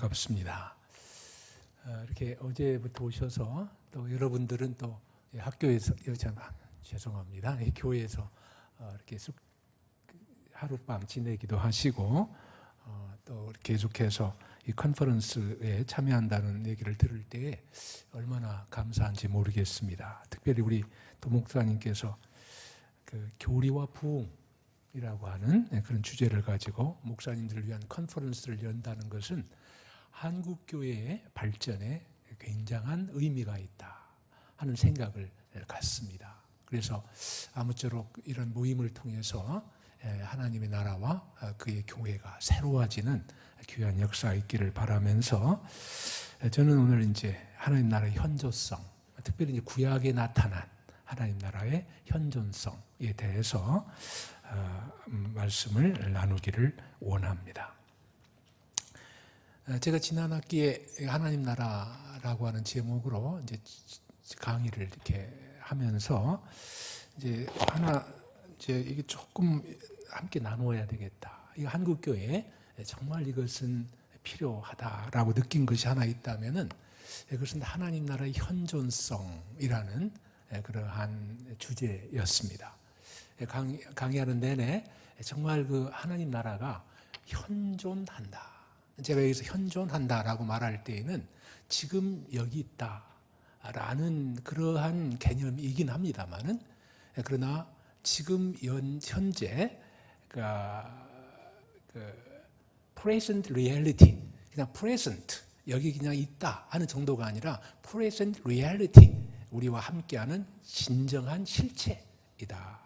반갑습니다. 이렇게 어제부터 오셔서 또 여러분들은 또 학교에서 죄송합니다. 교회에서 이렇게 하룻밤 지내기도 하시고 또 계속해서 이 컨퍼런스에 참여한다는 얘기를 들을 때 얼마나 감사한지 모르겠습니다. 특별히 우리 도 목사님께서 그 교리와 부흥이라고 하는 그런 주제를 가지고 목사님들을 위한 컨퍼런스를 연다는 것은 한국교회의 발전에 굉장한 의미가 있다 하는 생각을 갖습니다. 그래서 아무쪼록 이런 모임을 통해서 하나님의 나라와 그의 교회가 새로워지는 귀한 역사가 있기를 바라면서 저는 오늘 이제 하나님 나라의 현존성, 특별히 이제 구약에 나타난 하나님 나라의 현존성에 대해서 말씀을 나누기를 원합니다. 제가 지난 학기에 하나님 나라라고 하는 제목으로 이제 강의를 이렇게 하면서 이제 이게 조금 함께 나누어야 되겠다. 이 한국 교회에 정말 이것은 필요하다라고 느낀 것이 하나 있다면은 이것은 하나님 나라의 현존성이라는 그러한 주제였습니다. 강의하는 내내 정말 그 하나님 나라가 현존한다. 제가 여기서 현존한다라고 말할 때에는 지금 여기 있다라는 그러한 개념이긴 합니다만은 그러나 지금 현재 그 present reality, 그냥 present 여기 그냥 있다 하는 정도가 아니라 present reality, 우리와 함께하는 진정한 실체이다.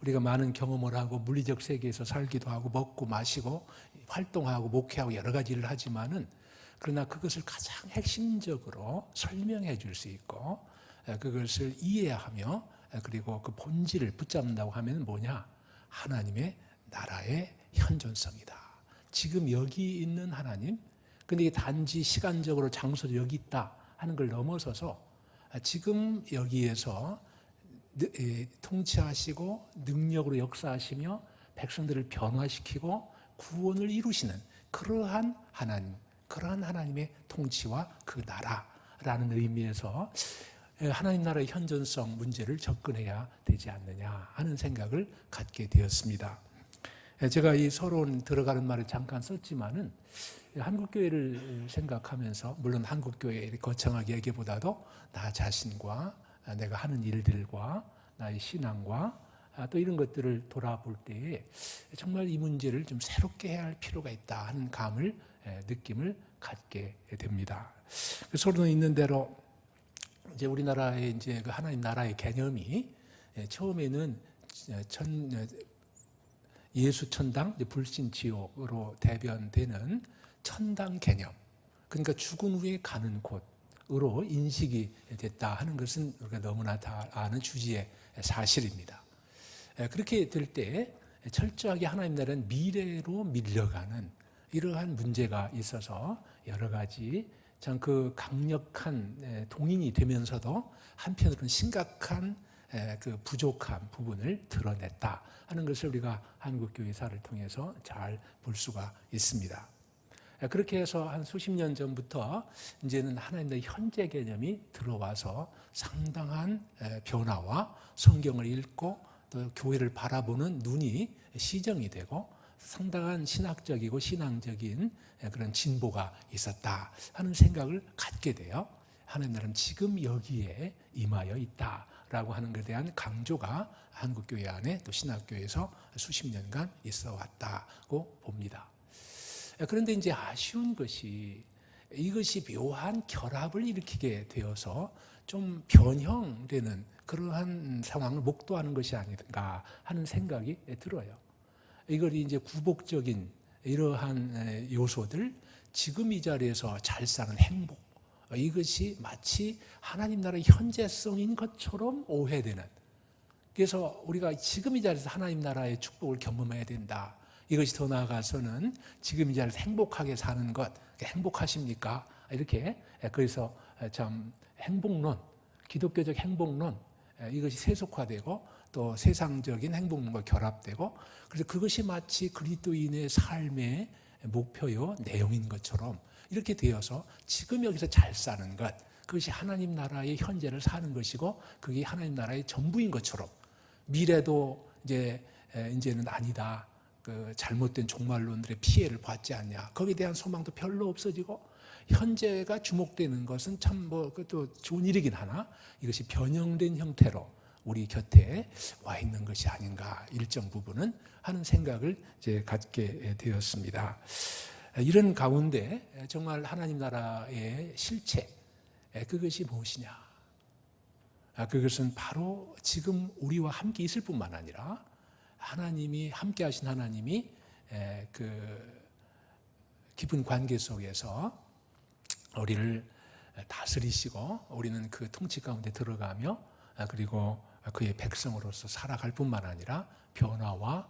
우리가 많은 경험을 하고 물리적 세계에서 살기도 하고 먹고 마시고 활동하고 목회하고 여러 가지 일을 하지만은 그러나 그것을 가장 핵심적으로 설명해 줄 수 있고 그것을 이해하며 그리고 그 본질을 붙잡는다고 하면 뭐냐? 하나님의 나라의 현존성이다. 지금 여기 있는 하나님, 근데 이게 단지 시간적으로 장소도 여기 있다 하는 걸 넘어서서 지금 여기에서 통치하시고 능력으로 역사하시며 백성들을 변화시키고 구원을 이루시는 그러한 하나님, 그러한 하나님의 통치와 그 나라라는 의미에서 하나님 나라의 현존성 문제를 접근해야 되지 않느냐 하는 생각을 갖게 되었습니다. 제가 이 서론 들어가는 말을 잠깐 썼지만은 한국교회를 생각하면서 물론 한국교회를 거창하게 얘기보다도 나 자신과 내가 하는 일들과 나의 신앙과 또 이런 것들을 돌아볼 때에 정말 이 문제를 좀 새롭게 해야 할 필요가 있다 하는 느낌을 갖게 됩니다. 서론에 있는 대로 이제 우리나라의 이제 그 하나님 나라의 개념이 처음에는 예수 천당, 불신 지옥으로 대변되는 천당 개념, 그러니까 죽은 후에 가는 곳으로 인식이 됐다 하는 것은 우리가 너무나 다 아는 주지의 사실입니다. 그렇게 될 때 철저하게 하나님 나라는 미래로 밀려가는 이러한 문제가 있어서 여러 가지 참 그 강력한 동인이 되면서도 한편으로는 심각한 그 부족한 부분을 드러냈다 하는 것을 우리가 한국교회사를 통해서 잘 볼 수가 있습니다. 그렇게 해서 한 수십 년 전부터 이제는 하나님의 현재 개념이 들어와서 상당한 변화와 성경을 읽고 또 교회를 바라보는 눈이 시정이 되고 상당한 신학적이고 신앙적인 그런 진보가 있었다 하는 생각을 갖게 돼요. 하나님 나라는 지금 여기에 임하여 있다라고 하는 것에 대한 강조가 한국교회 안에 또 신학교에서 수십 년간 있어 왔다고 봅니다. 그런데 이제 아쉬운 것이 이것이 묘한 결합을 일으키게 되어서 좀 변형되는 그러한 상황을 목도하는 것이 아닌가 하는 생각이 들어요. 이걸 이제 구복적인 이러한 요소들, 지금 이 자리에서 잘 사는 행복, 이것이 마치 하나님 나라의 현재성인 것처럼 오해되는, 그래서 우리가 지금 이 자리에서 하나님 나라의 축복을 경험해야 된다. 이것이 더 나아가서는 지금 이 자리에서 행복하게 사는 것, 행복하십니까? 이렇게 그래서 참 행복론, 기독교적 행복론, 이것이 세속화되고 또 세상적인 행복론과 결합되고, 그래서 그것이 마치 그리스도인의 삶의 목표요 내용인 것처럼 이렇게 되어서 지금 여기서 잘 사는 것, 그것이 하나님 나라의 현재를 사는 것이고 그게 하나님 나라의 전부인 것처럼 미래도 이제는 아니다. 그 잘못된 종말론들의 피해를 받지 않냐. 거기에 대한 소망도 별로 없어지고 현재가 주목되는 것은 참 그것도 좋은 일이긴 하나 이것이 변형된 형태로 우리 곁에 와 있는 것이 아닌가 일정 부분은 하는 생각을 이제 갖게 되었습니다. 이런 가운데 정말 하나님 나라의 실체 그것이 무엇이냐? 그것은 바로 지금 우리와 함께 있을 뿐만 아니라 하나님이 함께 하신 하나님이 그 깊은 관계 속에서 우리를 다스리시고 우리는 그 통치 가운데 들어가며 그리고 그의 백성으로서 살아갈 뿐만 아니라 변화와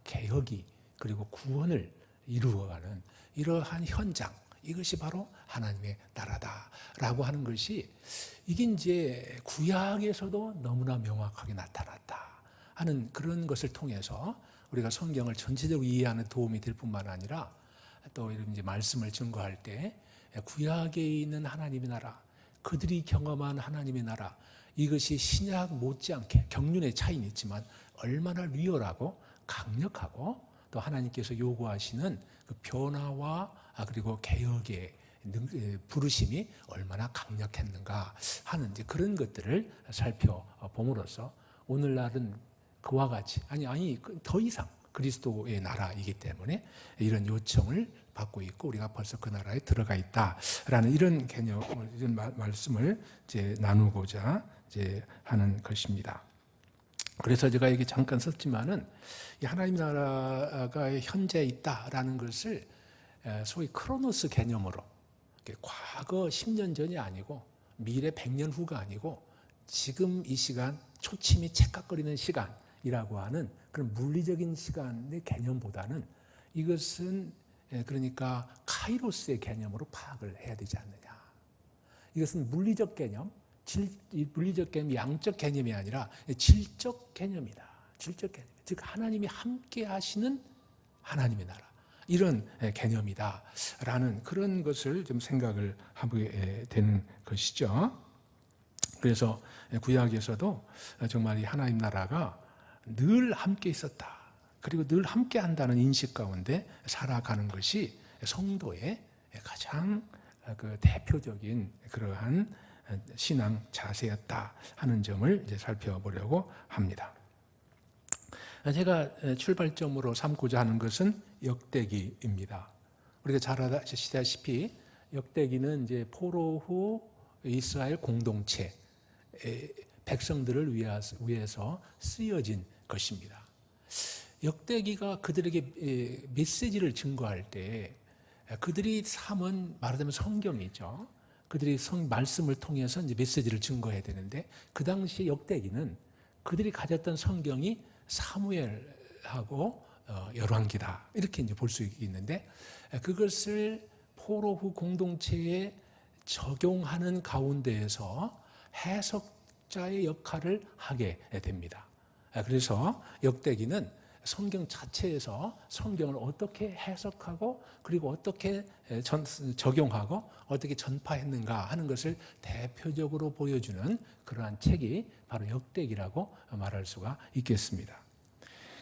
개혁이 그리고 구원을 이루어가는 이러한 현장, 이것이 바로 하나님의 나라다라고 하는 것이 이게 이제 구약에서도 너무나 명확하게 나타났다 하는 그런 것을 통해서 우리가 성경을 전체적으로 이해하는 도움이 될 뿐만 아니라 또 이런 이제 말씀을 증거할 때 구약에 있는 하나님의 나라, 그들이 경험한 하나님의 나라, 이것이 신약 못지않게 경륜의 차이는 있지만 얼마나 리얼하고 강력하고 또 하나님께서 요구하시는 그 변화와 그리고 개혁의 부르심이 얼마나 강력했는가 하는 이제 그런 것들을 살펴봄으로써 오늘날은 그와 같이 아니 더 이상 그리스도의 나라이기 때문에 이런 요청을 받고 있고 우리가 벌써 그 나라에 들어가 있다라는 이런 개념을 이런 말씀을 이제 나누고자 이제 하는 것입니다. 그래서 제가 여기 잠깐 썼지만은 이 하나님 나라가 현재에 있다라는 것을 소위 크로노스 개념으로 과거 10년 전이 아니고 미래 100년 후가 아니고 지금 이 시간 초침이 찰칵거리는 시간이라고 하는 그런 물리적인 시간의 개념보다는 이것은 그러니까 카이로스의 개념으로 파악을 해야 되지 않느냐. 이것은 물리적 개념, 물리적 개념이 양적 개념이 아니라 질적 개념이다. 질적 개념. 즉 하나님이 함께 하시는 하나님의 나라. 이런 개념이다라는 그런 것을 좀 생각을 하게 되는 것이죠. 그래서 구약에서도 정말 이 하나님 나라가 늘 함께 있었다. 그리고 늘 함께 한다는 인식 가운데 살아가는 것이 성도의 가장 그 대표적인 그러한 신앙 자세였다 하는 점을 이제 살펴보려고 합니다. 제가 출발점으로 삼고자 하는 것은 역대기입니다. 우리가 잘 아시다시피 역대기는 이제 포로 후 이스라엘 공동체 백성들을 위해서 쓰여진 것입니다. 역대기가 그들에게 메시지를 증거할 때 그들이 삼은 말하자면 성경이죠. 그들이 말씀을 통해서 이제 메시지를 증거해야 되는데 그 당시 역대기는 그들이 가졌던 성경이 사무엘하고 열왕기다 이렇게 이제 볼 수 있는데 그것을 포로 후 공동체에 적용하는 가운데에서 해석자의 역할을 하게 됩니다. 그래서 역대기는 성경 자체에서 성경을 어떻게 해석하고 그리고 어떻게 적용하고 어떻게 전파했는가 하는 것을 대표적으로 보여주는 그러한 책이 바로 역대기라고 말할 수가 있겠습니다.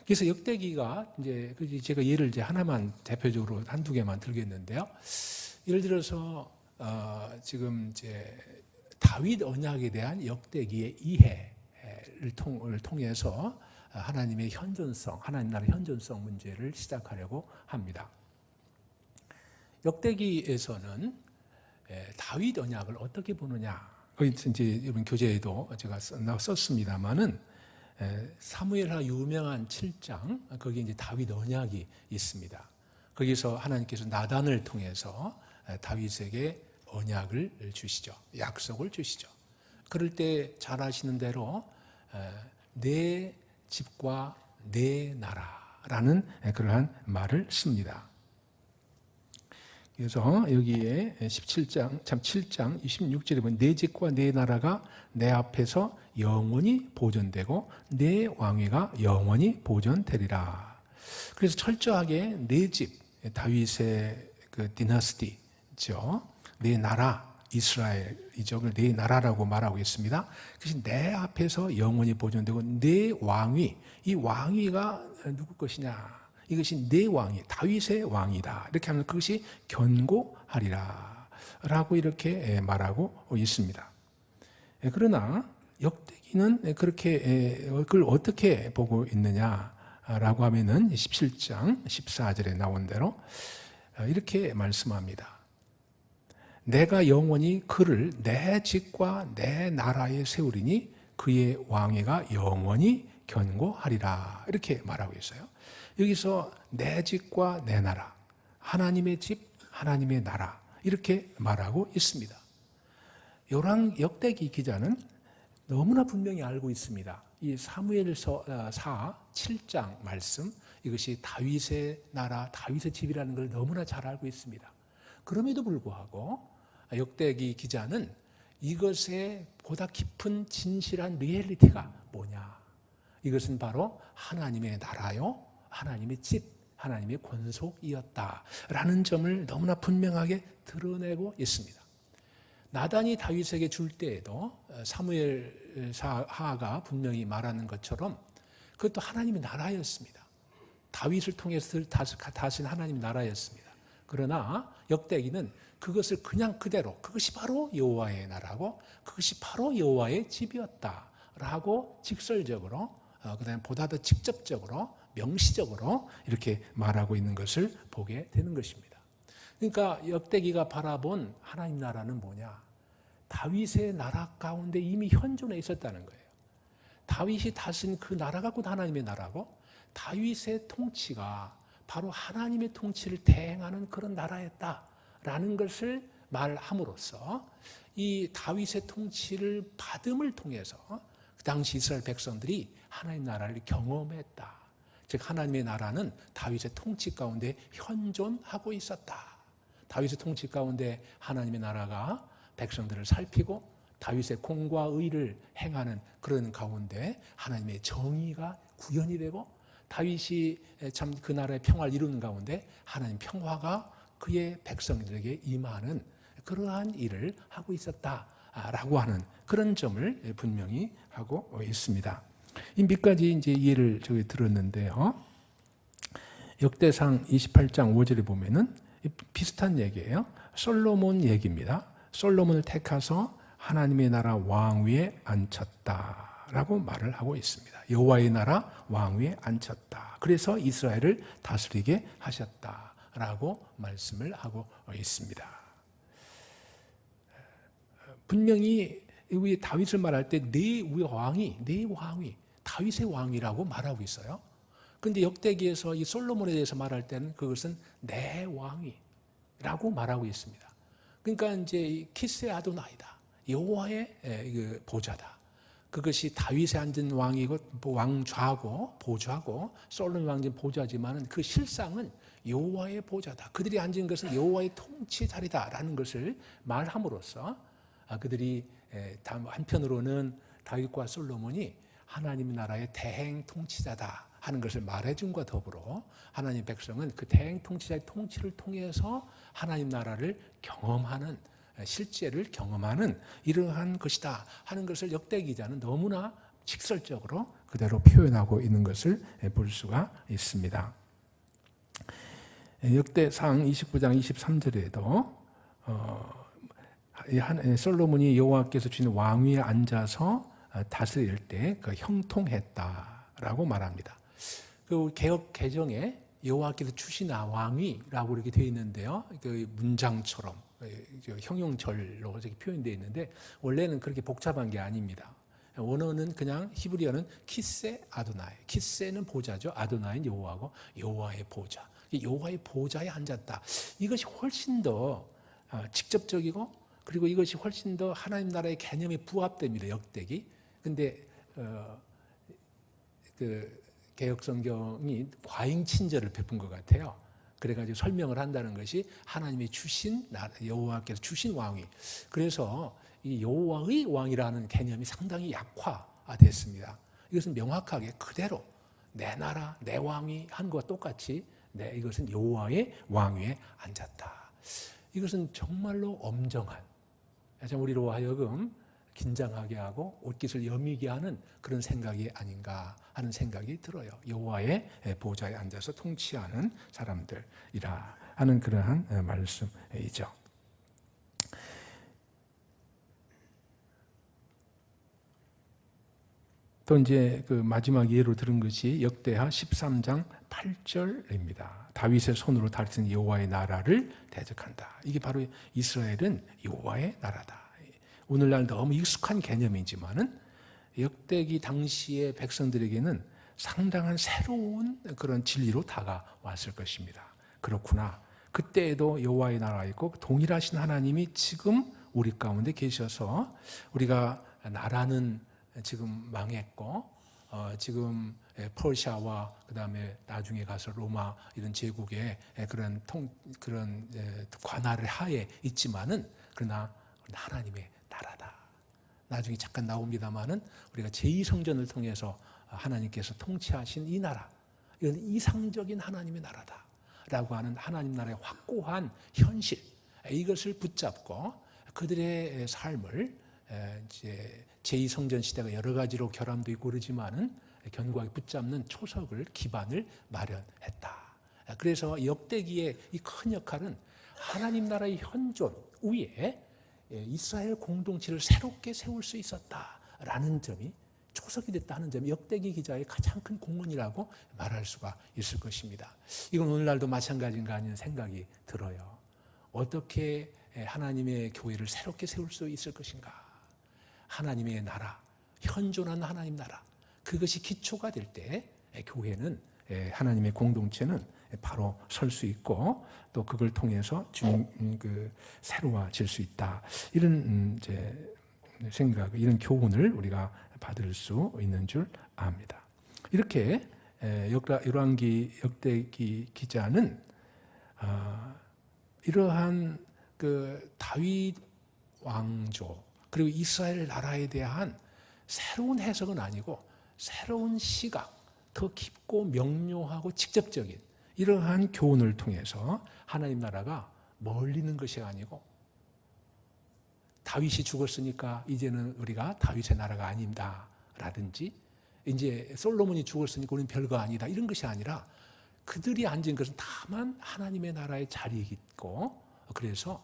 그래서 역대기가 이제 제가 예를 이제 하나만 대표적으로 한두 개만 들겠는데요. 예를 들어서 지금 이제 다윗 언약에 대한 역대기의 이해를 통해서 하나님의 현존성, 하나님 나라의 현존성 문제를 시작하려고 합니다. 역대기에서는 다윗 언약을 어떻게 보느냐? 거기 이제 이번 교재에도 제가 썼습니다만은 사무엘하 유명한 7장 거기 이제 다윗 언약이 있습니다. 거기서 하나님께서 나단을 통해서 다윗에게 언약을 주시죠. 약속을 주시죠. 그럴 때 잘 아시는 대로 내 집과 내 나라라는 그러한 말을 씁니다. 그래서 여기에 7장 26절에 보면 내 집과 내 나라가 내 앞에서 영원히 보존되고 내 왕위가 영원히 보존되리라. 그래서 철저하게 내 집, 다윗의 그 디너스티죠. 내 나라 이스라엘이죠. 그걸 내 나라라고 말하고 있습니다. 그것이 내 앞에서 영원히 보존되고 내 왕위, 이 왕위가 누구 것이냐? 이것이 내 왕이 다윗의 왕이다. 이렇게 하면 그것이 견고하리라 라고 이렇게 말하고 있습니다. 그러나 역대기는 그렇게 그걸 어떻게 보고 있느냐라고 하면은 17장 14절에 나온 대로 이렇게 말씀합니다. 내가 영원히 그를 내 집과 내 나라에 세우리니 그의 왕위가 영원히 견고하리라 이렇게 말하고 있어요. 여기서 내 집과 내 나라, 하나님의 집, 하나님의 나라 이렇게 말하고 있습니다. 역대기 기자는 너무나 분명히 알고 있습니다. 이 사무엘서 7장 말씀, 이것이 다윗의 나라, 다윗의 집이라는 걸 너무나 잘 알고 있습니다. 그럼에도 불구하고 역대기 기자는 이것의 보다 깊은 진실한 리얼리티가 뭐냐? 이것은 바로 하나님의 나라요, 하나님의 집, 하나님의 권속이었다라는 점을 너무나 분명하게 드러내고 있습니다. 나단이 다윗에게 줄 때에도 사무엘 하가 분명히 말하는 것처럼 그것도 하나님의 나라였습니다. 다윗을 통해서 다신 하나님의 나라였습니다. 그러나 역대기는 그것을 그냥 그대로 그것이 바로 여호와의 나라고 그것이 바로 여호와의 집이었다라고 직설적으로 그다음에 보다 더 직접적으로 명시적으로 이렇게 말하고 있는 것을 보게 되는 것입니다. 그러니까 역대기가 바라본 하나님 나라는 뭐냐? 다윗의 나라 가운데 이미 현존해 있었다는 거예요. 다윗이 다스린 그 나라가 곧 하나님의 나라고 다윗의 통치가 바로 하나님의 통치를 대행하는 그런 나라였다라는 것을 말함으로써 이 다윗의 통치를 받음을 통해서 그 당시 이스라엘 백성들이 하나님 나라를 경험했다. 즉 하나님의 나라는 다윗의 통치 가운데 현존하고 있었다. 다윗의 통치 가운데 하나님의 나라가 백성들을 살피고 다윗의 공과 의를 행하는 그런 가운데 하나님의 정의가 구현이 되고 다윗이 참 그 나라의 평화를 이루는 가운데 하나님 평화가 그의 백성들에게 임하는 그러한 일을 하고 있었다라고 하는 그런 점을 분명히 하고 있습니다. 이 몇 가지 이제 예를 들었는데요. 역대상 28장 5절에 보면은 비슷한 얘기예요. 솔로몬 얘기입니다. 솔로몬을 택하서 하나님의 나라 왕위에 앉혔다라고 말을 하고 있습니다. 여호와의 나라 왕위에 앉혔다. 그래서 이스라엘을 다스리게 하셨다라고 말씀을 하고 있습니다. 분명히 우리 다윗을 말할 때 내 왕이 다윗의 왕이라고 말하고 있어요. 그런데 역대기에서 이 솔로몬에 대해서 말할 때는 그것은 내 왕이라고 말하고 있습니다. 그러니까 이제 키스의 아도나이다. 여호와의 보좌다. 그것이 다윗에 앉은 왕이고 왕좌고 보좌고 솔로몬 왕진 보좌지만은 그 실상은 여호와의 보좌다. 그들이 앉은 것은 여호와의 통치 자리다라는 것을 말함으로써 그들이 한편으로는 다윗과 솔로몬이 하나님 나라의 대행 통치자다 하는 것을 말해준과 더불어 하나님 백성은 그 대행 통치자의 통치를 통해서 하나님 나라를 경험하는 실제를 경험하는 이러한 것이다 하는 것을 역대기자는 너무나 직설적으로 그대로 표현하고 있는 것을 볼 수가 있습니다. 역대상 29장 23절에도 솔로몬이 여호와께서 주신 왕위에 앉아서 다스릴 때 그 형통했다라고 말합니다. 그 개역 개정에 여호와께서 주신 왕위라고 이렇게 되어 있는데요. 그 문장처럼 형용절로 이렇게 표현되어 있는데 원래는 그렇게 복잡한 게 아닙니다. 원어는 그냥 히브리어는 키세 아도나이. 키세는 보좌죠. 아도나이는 여호와고 여호와의 보좌. 여호와의 보좌에 앉았다. 이것이 훨씬 더 직접적이고 그리고 이것이 훨씬 더 하나님 나라의 개념에 부합됩니다. 역대기. 근데 그 개역 성경이 과잉 친절을 베푼 것 같아요. 그래가지고 설명을 한다는 것이 하나님이 주신 여호와께서 주신 왕위. 그래서 이 여호와의 왕이라는 개념이 상당히 약화됐습니다. 이것은 명확하게 그대로 내 나라, 내 왕위 한 것과 똑같이 네, 이것은 여호와의 왕위에 앉았다. 이것은 정말로 엄정한, 우리로 하여금 긴장하게 하고 옷깃을 여미게 하는 그런 생각이 아닌가 하는 생각이 들어요. 여호와의 보좌에 앉아서 통치하는 사람들이라 하는 그러한 말씀이죠. 또 이제 그 마지막 예로 들은 것이 역대하 13장 8절입니다. 다윗의 손으로 다스린 여호와의 나라를 대적한다. 이게 바로 이스라엘은 여호와의 나라다. 오늘날 너무 익숙한 개념이지만은 역대기 당시의 백성들에게는 상당한 새로운 그런 진리로 다가왔을 것입니다. 그렇구나. 그때에도 여호와의 나라가 있고 동일하신 하나님이 지금 우리 가운데 계셔서 우리가 나라는 지금 망했고 지금 퍼시아와 그다음에 나중에 가서 로마 이런 제국의 그런 관할의 하에 있지만은 그러나 하나님의 나라다. 나중에 잠깐 나옵니다만은 우리가 제2성전을 통해서 하나님께서 통치하신 이 나라, 이건 이상적인 하나님의 나라다라고 하는 하나님 나라의 확고한 현실, 이것을 붙잡고 그들의 삶을 이제 제2성전 시대가 여러 가지로 결함도 있고 그러지만은 견고하게 붙잡는 초석을, 기반을 마련했다. 그래서 역대기의 이 큰 역할은 하나님 나라의 현존 위에 이스라엘 공동체를 새롭게 세울 수 있었다라는 점이, 초석이 됐다 하는 점이 역대기 기자의 가장 큰 공헌이라고 말할 수가 있을 것입니다. 이건 오늘날도 마찬가지인가 하는 생각이 들어요. 어떻게 하나님의 교회를 새롭게 세울 수 있을 것인가? 하나님의 나라, 현존하는 하나님 나라, 그것이 기초가 될 때 교회는, 하나님의 공동체는 바로 설 수 있고 또 그걸 통해서 새로워질 수 있다. 이런 이제 생각, 이런 교훈을 우리가 받을 수 있는 줄 압니다. 이렇게 열왕기 역대기 기자는 이러한 그 다윗 왕조 그리고 이스라엘 나라에 대한 새로운 해석은 아니고 새로운 시각, 더 깊고 명료하고 직접적인 이러한 교훈을 통해서 하나님 나라가 멀리는 것이 아니고 다윗이 죽었으니까 이제는 우리가 다윗의 나라가 아닙니다 라든지 이제 솔로몬이 죽었으니까 우리는 별거 아니다 이런 것이 아니라 그들이 앉은 것은 다만 하나님의 나라의 자리에 있고 그래서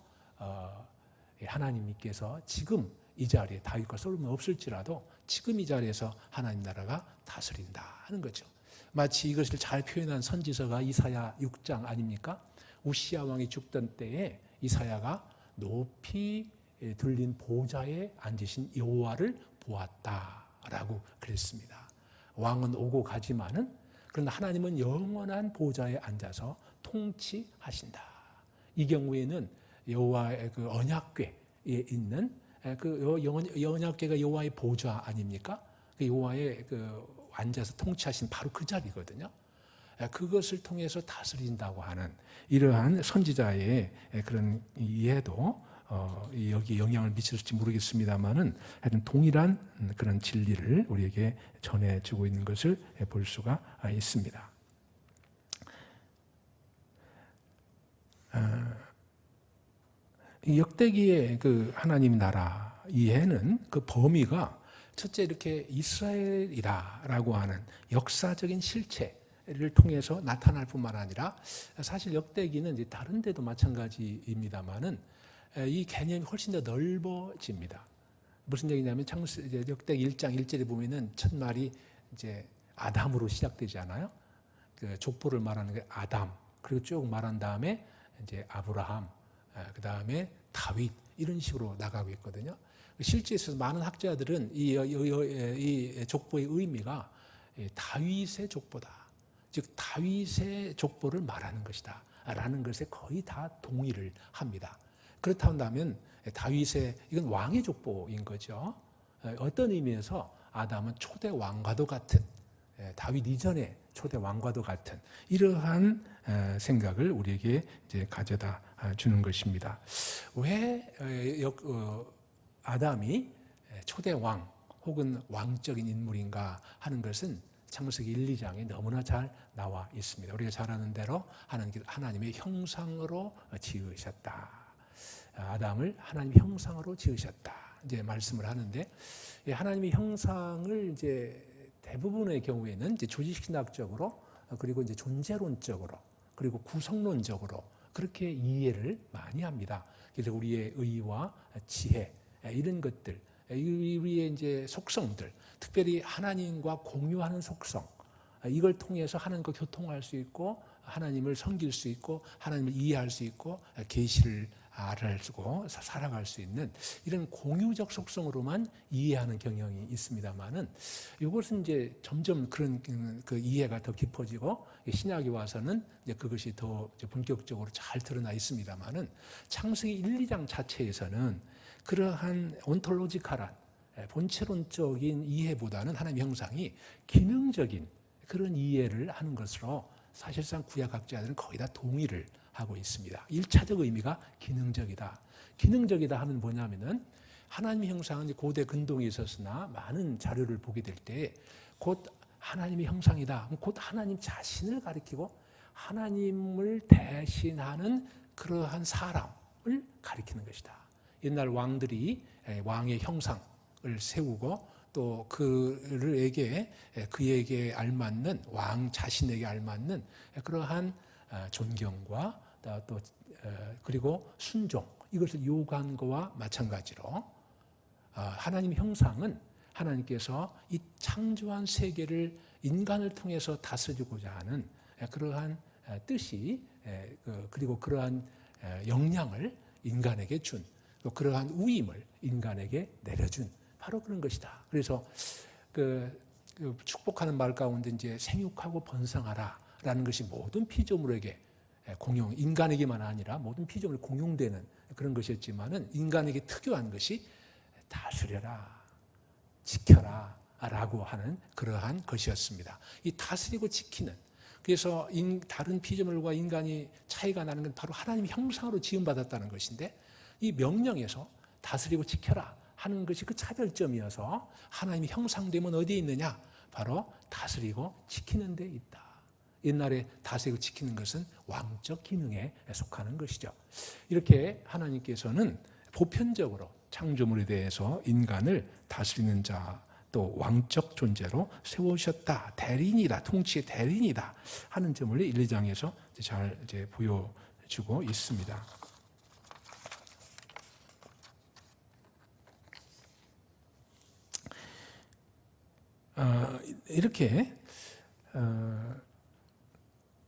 하나님께서 지금 이 자리에 다윗과 솔로몬 없을지라도 지금 이 자리에서 하나님 나라가 다스린다 하는 거죠. 마치 이것을 잘 표현한 선지서가 이사야 6장 아닙니까? 우시야 왕이 죽던 때에 이사야가 높이 들린 보좌에 앉으신 여호와를 보았다라고 그랬습니다. 왕은 오고 가지만은 그러나 하나님은 영원한 보좌에 앉아서 통치하신다. 이 경우에는 여호와의 그 언약궤에 있는 그 언약궤가 여호와의 보좌 아닙니까? 그 여호와의 그 앉아서 통치하신 바로 그 자리거든요. 그것을 통해서 다스린다고 하는 이러한 선지자의 그런 이해도 여기 영향을 미칠지 모르겠습니다만은 하여튼 동일한 그런 진리를 우리에게 전해주고 있는 것을 볼 수가 있습니다. 역대기의 그 하나님 나라 이해는 그 범위가 첫째 이렇게 이스라엘이라고 하는 역사적인 실체를 통해서 나타날 뿐만 아니라 사실 역대기는 이제 다른 데도 마찬가지입니다만은 이 개념이 훨씬 더 넓어집니다. 무슨 얘기냐면 역대기 1장 1절에 보면은 첫 말이 이제 아담으로 시작되지 않아요? 그 족보를 말하는 게 아담. 그리고 쭉 말한 다음에 이제 아브라함, 그 다음에 다윗 이런 식으로 나가고 있거든요. 실제 있어서 많은 학자들은 이 족보의 의미가 다윗의 족보다, 즉 다윗의 족보를 말하는 것이다 라는 것에 거의 다 동의를 합니다. 그렇다면 다윗의 이건 왕의 족보인 거죠. 어떤 의미에서 아담은 초대 왕과도 같은, 다윗 이전의 초대 왕과도 같은 이러한 생각을 우리에게 이제 가져다 주는 것입니다. 왜 아담이 초대 왕 혹은 왕적인 인물인가 하는 것은 창세기 1, 2장에 너무나 잘 나와 있습니다. 우리가 잘 아는 대로 하나님의 형상으로 지으셨다. 아담을 하나님의 형상으로 지으셨다. 이제 말씀을 하는데, 하나님의 형상을 이제 대부분의 경우에는 이제 조직신학적으로, 그리고 이제 존재론적으로, 그리고 구성론적으로 그렇게 이해를 많이 합니다. 그래서 우리의 의와 지혜, 이런 것들, 우리의 이제 속성들, 특별히 하나님과 공유하는 속성, 이걸 통해서 하나님과 교통할 수 있고, 하나님을 섬길 수 있고, 하나님을 이해할 수 있고, 계시를 알고 살아갈 수 있는 이런 공유적 속성으로만 이해하는 경향이 있습니다만은, 이것은 이제 점점 그런 그 이해가 더 깊어지고 신약에 와서는 이제 그것이 더 본격적으로 잘 드러나 있습니다만은, 창세기 1, 2장 자체에서는 그러한 온톨로지컬한 본체론적인 이해보다는 하나님의 형상이 기능적인 그런 이해를 하는 것으로 사실상 구약학자들은 거의 다 동의를 하고 있습니다. 1차적 의미가 기능적이다. 기능적이다 하면 뭐냐면은, 하나님의 형상은 고대 근동에 있었으나 많은 자료를 보게 될 때 곧 하나님의 형상이다. 곧 하나님 자신을 가리키고 하나님을 대신하는 그러한 사람을 가리키는 것이다. 옛날 왕들이 왕의 형상을 세우고 또 그에게 알맞는, 왕 자신에게 알맞는 그러한 존경과 또 그리고 순종, 이것을 요구한 것과 마찬가지로 하나님의 형상은 하나님께서 이 창조한 세계를 인간을 통해서 다스리고자 하는 그러한 뜻이, 그리고 그러한 역량을 인간에게 준, 또 그러한 위임을 인간에게 내려준 바로 그런 것이다. 그래서 그 축복하는 말 가운데 이제 생육하고 번성하라라는 것이 모든 피조물에게 인간에게만 아니라 모든 피조물에 공용되는 그런 것이었지만은, 인간에게 특유한 것이 다스려라, 지켜라 라고 하는 그러한 것이었습니다. 이 다스리고 지키는, 그래서 다른 피조물과 인간이 차이가 나는 건 바로 하나님의 형상으로 지음받았다는 것인데, 이 명령에서 다스리고 지켜라 하는 것이 그 차별점이어서, 하나님의 형상됨은 어디에 있느냐? 바로 다스리고 지키는 데 있다. 옛날에 다스리고 지키는 것은 왕적 기능에 속하는 것이죠. 이렇게 하나님께서는 보편적으로 창조물에 대해서 인간을 다스리는 자, 또 왕적 존재로 세우셨다. 대리인이다. 통치의 대리인이다 하는 점을 1, 2장에서 잘 이제 보여주고 있습니다. 이렇게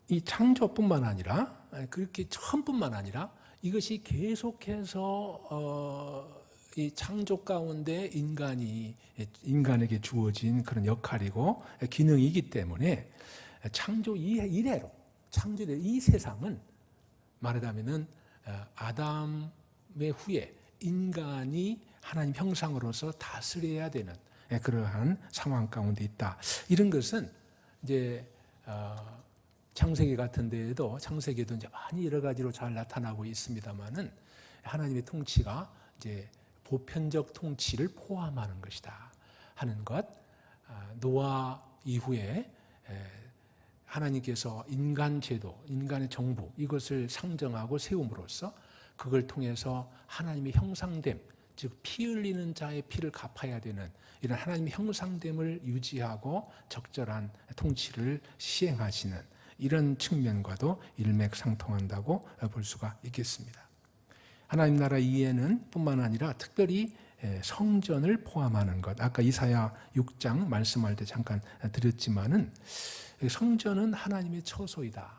이 창조뿐만 아니라, 그렇게 처음뿐만 아니라, 이것이 계속해서 이 창조 가운데 인간에게 주어진 그런 역할이고 기능이기 때문에, 창조 이래로 이 세상은 말하자면은 아담의 후에 인간이 하나님 형상으로서 다스려야 되는 그러한 상황 가운데 있다. 이런 것은 이제 창세기 같은 데에도, 창세기에도 이제 많이 여러 가지로 잘 나타나고 있습니다만은, 하나님의 통치가 이제 보편적 통치를 포함하는 것이다 하는 것. 노아 이후에 하나님께서 인간 제도, 인간의 정부, 이것을 상정하고 세움으로써 그걸 통해서 하나님의 형상됨, 즉 피 흘리는 자의 피를 갚아야 되는 이런 하나님의 형상됨을 유지하고 적절한 통치를 시행하시는 이런 측면과도 일맥상통한다고 볼 수가 있겠습니다. 하나님 나라 이해는 뿐만 아니라 특별히 성전을 포함하는 것, 아까 이사야 6장 말씀할 때 잠깐 드렸지만은, 성전은 하나님의 처소이다.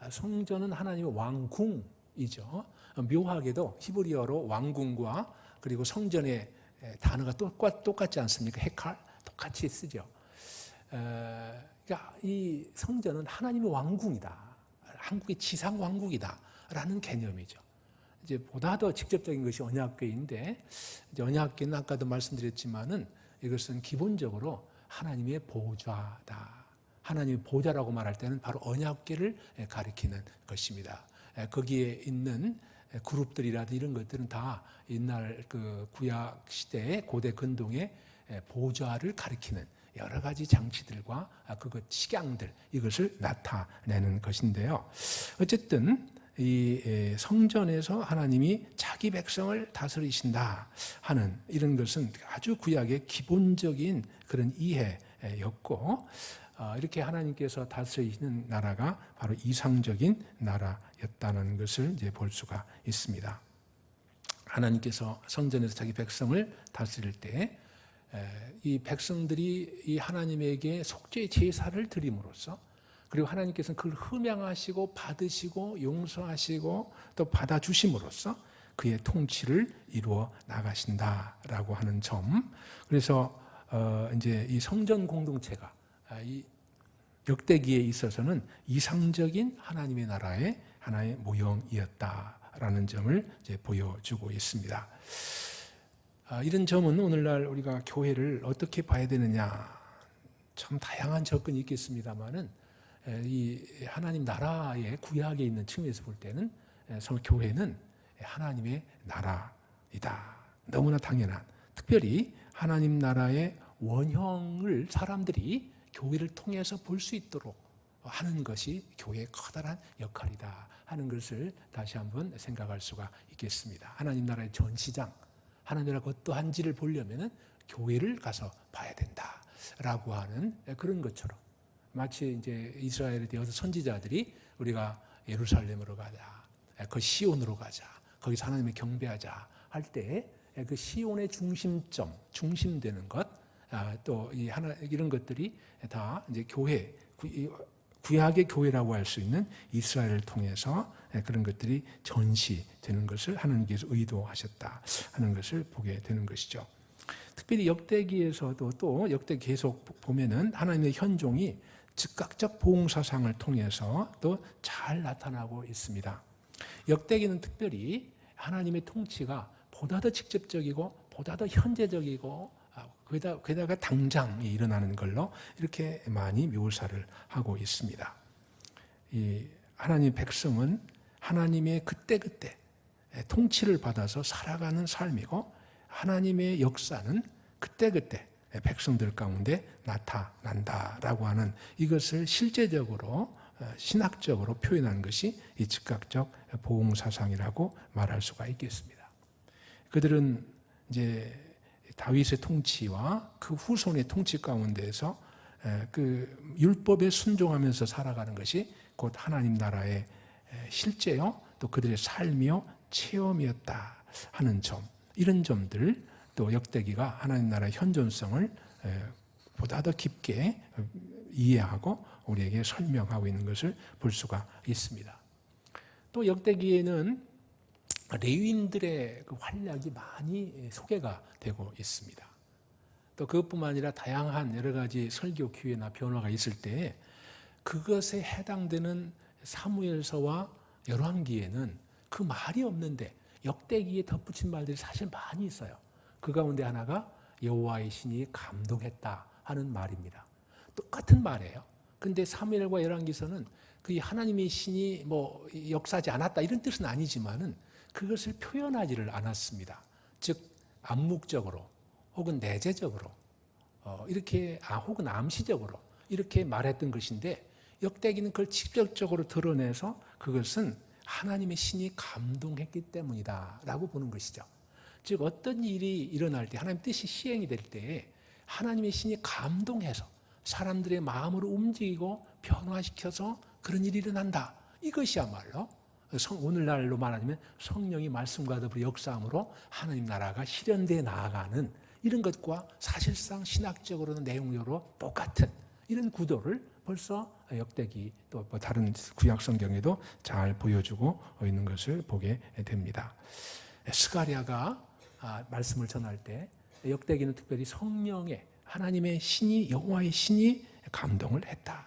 성전은 하나님의 왕궁이죠. 묘하게도 히브리어로 왕궁과 그리고 성전의 단어가 똑같지 않습니까? 헤칼 똑같이 쓰죠. 그러니까 이 성전은 하나님의 왕궁이다, 한국의 지상 왕국이다라는 개념이죠. 이제 보다 더 직접적인 것이 언약궤인데, 이제 언약궤는 아까도 말씀드렸지만은 이것은 기본적으로 하나님의 보좌다. 하나님의 보좌라고 말할 때는 바로 언약궤를 가리키는 것입니다. 거기에 있는 그룹들이라든지 이런 것들은 다 옛날 그 구약 시대의 고대 근동의 보좌를 가리키는 여러 가지 장치들과 그것 식양들 이것을 나타내는 것인데요. 어쨌든 이 성전에서 하나님이 자기 백성을 다스리신다 하는 이런 것은 아주 구약의 기본적인 그런 이해였고, 이렇게 하나님께서 다스리시는 나라가 바로 이상적인 나라였다는 것을 이제 볼 수가 있습니다. 하나님께서 성전에서 자기 백성을 다스릴 때 이 백성들이 이 하나님에게 속죄 제사를 드림으로써, 그리고 하나님께서는 그걸 흠양하시고 받으시고 용서하시고 또 받아주심으로써 그의 통치를 이루어 나가신다라고 하는 점. 그래서 이제 이 성전 공동체가 이 역대기에 있어서는 이상적인 하나님의 나라의 하나의 모형이었다라는 점을 이제 보여주고 있습니다. 이런 점은 오늘날 우리가 교회를 어떻게 봐야 되느냐, 참 다양한 접근이 있겠습니다만은 이 하나님 나라의 구약에 있는 측면에서 볼 때는 교회는 하나님의 나라이다. 너무나 당연한, 특별히 하나님 나라의 원형을 사람들이 교회를 통해서 볼 수 있도록 하는 것이 교회의 커다란 역할이다 하는 것을 다시 한번 생각할 수가 있겠습니다. 하나님 나라의 전시장, 하나님 나라가 어떠한지를 보려면 교회를 가서 봐야 된다라고 하는 그런 것처럼, 마치 이제 이스라엘에 대해서 선지자들이 우리가 예루살렘으로 가자, 그 시온으로 가자, 거기서 하나님을 경배하자 할 때 그 시온의 중심점, 중심되는 것, 또 이 하나 이런 것들이 다 이제 교회, 구약의 교회라고 할 수 있는 이스라엘을 통해서 그런 것들이 전시되는 것을 하나님께서 의도하셨다 하는 것을 보게 되는 것이죠. 특별히 역대기에서도 또 역대기 계속 보면은 하나님의 현종이 즉각적 보응사상을 통해서 또 잘 나타나고 있습니다. 역대기는 특별히 하나님의 통치가 보다 더 직접적이고 보다 더 현재적이고 게다가 당장이 일어나는 걸로 이렇게 많이 묘사를 하고 있습니다. 이 하나님 백성은 하나님의 그때그때 통치를 받아서 살아가는 삶이고, 하나님의 역사는 그때그때 백성들 가운데 나타난다라고 하는 이것을 실제적으로 신학적으로 표현하는 것이 이 즉각적 보응사상이라고 말할 수가 있겠습니다. 그들은 이제 다윗의 통치와 그 후손의 통치 가운데에서 그 율법에 순종하면서 살아가는 것이 곧 하나님 나라의 실제요, 또 그들의 삶이요, 체험이었다 하는 점, 이런 점들, 또 역대기가 하나님 나라의 현존성을 보다 더 깊게 이해하고 우리에게 설명하고 있는 것을 볼 수가 있습니다. 또 역대기에는 레위인들의 그 활약이 많이 소개가 되고 있습니다. 또 그것뿐만 아니라 다양한 여러 가지 설교 기회나 변화가 있을 때 그것에 해당되는 사무엘서와 열왕기에는 그 말이 없는데 역대기에 덧붙인 말들이 사실 많이 있어요. 그 가운데 하나가 여호와의 신이 감동했다 하는 말입니다. 똑같은 말이에요. 근데 사무엘과 열왕기서는 그 하나님의 신이 뭐 역사하지 않았다 이런 뜻은 아니지만은 그것을 표현하지를 않았습니다. 즉 암묵적으로 혹은 내재적으로 이렇게 혹은 암시적으로 이렇게 말했던 것인데, 역대기는 그걸 직접적으로 드러내서 그것은 하나님의 신이 감동했기 때문이다 라고 보는 것이죠. 즉 어떤 일이 일어날 때, 하나님의 뜻이 시행이 될 때 하나님의 신이 감동해서 사람들의 마음을 움직이고 변화시켜서 그런 일이 일어난다. 이것이야말로 오늘날로 말하자면 성령이 말씀과 더불어 역사함으로 하나님 나라가 실현되어 나아가는 이런 것과 사실상 신학적으로는 내용적으로 똑같은 이런 구도를 벌써 역대기 또 다른 구약 성경에도 잘 보여주고 있는 것을 보게 됩니다. 스가랴가 말씀을 전할 때 역대기는 특별히 성령의 하나님의 신이, 여호와의 신이 감동을 했다.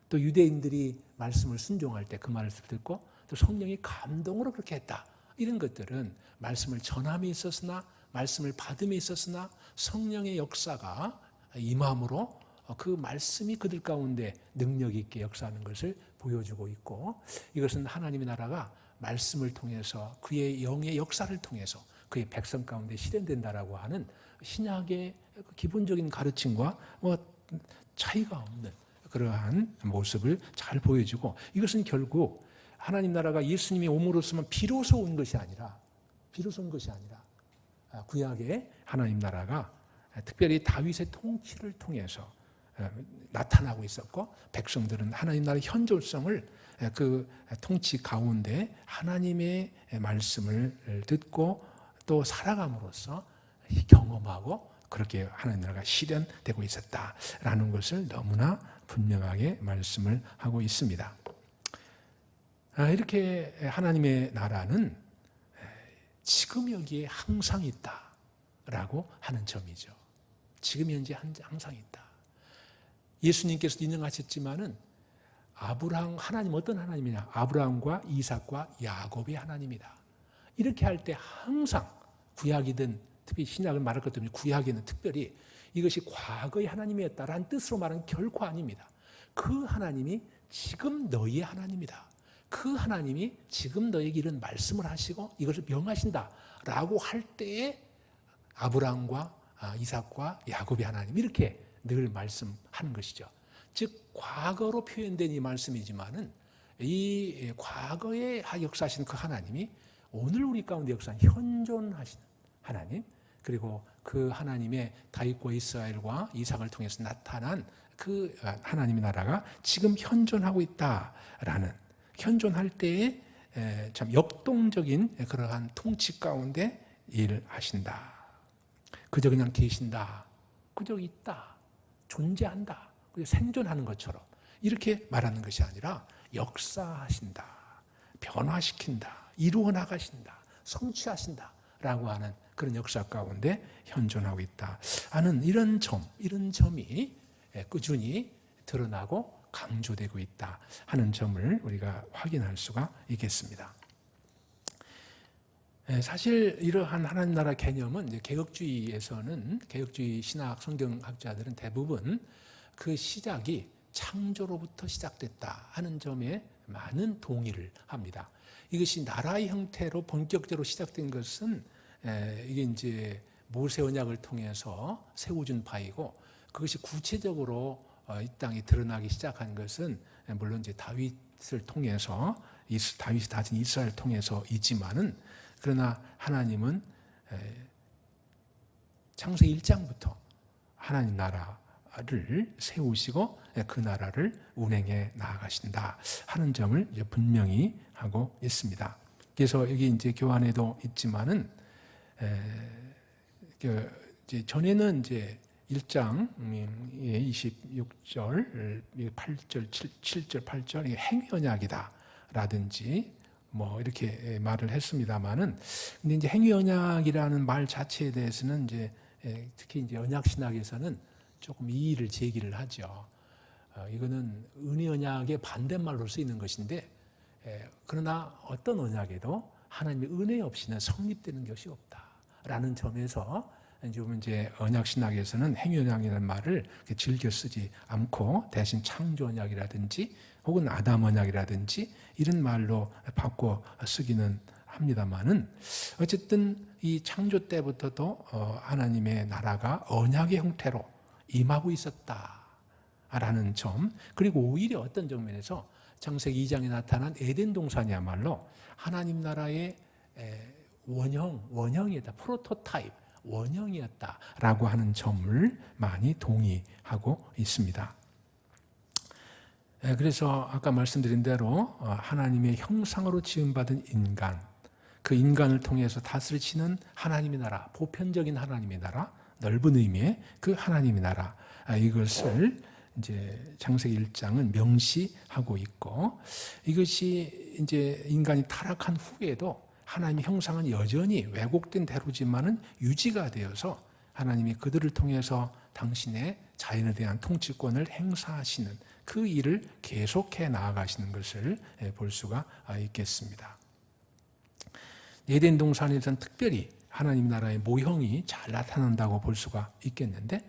또 유대인들이 말씀을 순종할 때 그 말을 듣고 또 성령이 감동으로 그렇게 했다. 이런 것들은 말씀을 전함에 있었으나 말씀을 받음에 있었으나 성령의 역사가 임함으로 그 말씀이 그들 가운데 능력 있게 역사하는 것을 보여주고 있고, 이것은 하나님의 나라가 말씀을 통해서 그의 영의 역사를 통해서 그의 백성 가운데 실현된다라고 하는 신약의 기본적인 가르침과 차이가 없는 그러한 모습을 잘 보여주고, 이것은 결국 하나님 나라가 예수님이 옴으로써만 비로소 온 것이 아니라 구약의 하나님 나라가 특별히 다윗의 통치를 통해서 나타나고 있었고, 백성들은 하나님 나라의 현존성을 그 통치 가운데 하나님의 말씀을 듣고 또 살아감으로써 경험하고, 그렇게 하나님 나라가 실현되고 있었다라는 것을 너무나 분명하게 말씀을 하고 있습니다. 이렇게 하나님의 나라는 지금 여기에 항상 있다라고 하는 점이죠. 지금 현재 항상 있다. 예수님께서도 인정하셨지만은 하나님 어떤 하나님이냐? 아브라함과 이삭과 야곱의 하나님이다. 이렇게 할 때 항상 구약이든 특히 신약을 말할 것 때문에 구약에는 특별히 이것이 과거의 하나님이었다라는 뜻으로 말하는 결코 아닙니다. 그 하나님이 지금 너희의 하나님이다. 그 하나님이 지금 너에게 이런 말씀을 하시고 이것을 명하신다라고 할 때에 아브라함과 이삭과 야곱의 하나님, 이렇게 늘 말씀하는 것이죠. 즉 과거로 표현된 이 말씀이지만은 이 과거에 역사하신 그 하나님이 오늘 우리 가운데 역사하는 현존하시는 하나님, 그리고 그 하나님의 다윗과 이스라엘과 이삭을 통해서 나타난 그 하나님의 나라가 지금 현존하고 있다라는, 현존할 때에 참 역동적인 그러한 통치 가운데 일하신다. 그저 그냥 계신다, 그저 있다, 존재한다, 생존하는 것처럼 이렇게 말하는 것이 아니라 역사하신다, 변화시킨다, 이루어 나가신다, 성취하신다 라고 하는 그런 역사 가운데 현존하고 있다 하는 이런 점이 꾸준히 드러나고 강조되고 있다 하는 점을 우리가 확인할 수가 있겠습니다. 사실 이러한 하나님 나라 개념은 이제 개혁주의 신학 성경학자들은 대부분 그 시작이 창조로부터 시작됐다 하는 점에 많은 동의를 합니다. 이것이 나라의 형태로 본격적으로 시작된 것은 이게 이제 모세 언약을 통해서 세워준 바이고, 그것이 구체적으로 이 땅에 드러나기 시작한 것은 물론 이제 다윗을 통해서, 다윗이 다진 이스라엘을 통해서이지만은, 그러나 하나님은 창세기 1장부터 하나님 나라를 세우시고 그 나라를 운행해 나아가신다 하는 점을 분명히 하고 있습니다. 그래서 여기 이제 교환에도 있지만은 이제 전에는 이제 1장 26절, 8절, 7절, 8절 이게 행위 언약이다라든지 뭐 이렇게 말을 했습니다만은, 근데 이제 행위 언약이라는 말 자체에 대해서는 이제 특히 이제 언약 신학에서는 조금 이의를 제기를 하죠. 이거는 은혜 언약의 반대말로 쓰이는 것인데, 그러나 어떤 언약에도 하나님의 은혜 없이는 성립되는 것이 없다라는 점에서 이제 언약 신학에서는 행위 언약이라는 말을 즐겨 쓰지 않고 대신 창조 언약이라든지 혹은 아담 언약이라든지 이런 말로 바꿔 쓰기는 합니다만은, 어쨌든 이 창조 때부터도 하나님의 나라가 언약의 형태로 임하고 있었다라는 점, 그리고 오히려 어떤 장면에서 창세기 2장에 나타난 에덴 동산이야말로 하나님 나라의 원형이었다, 프로토타입, 원형이었다라고 하는 점을 많이 동의하고 있습니다. 그래서 아까 말씀드린 대로 하나님의 형상으로 지음받은 인간, 그 인간을 통해서 다스리시는 하나님의 나라, 보편적인 하나님의 나라, 넓은 의미의 그 하나님의 나라, 이것을 이제 창세기 1장은 명시하고 있고, 이것이 이제 인간이 타락한 후에도 하나님의 형상은 여전히 왜곡된 대로지만은 유지가 되어서 하나님이 그들을 통해서 당신의 자연에 대한 통치권을 행사하시는 그 일을 계속해 나아가시는 것을 볼 수가 있겠습니다. 에덴 동산에서는 특별히 하나님 나라의 모형이 잘 나타난다고 볼 수가 있겠는데,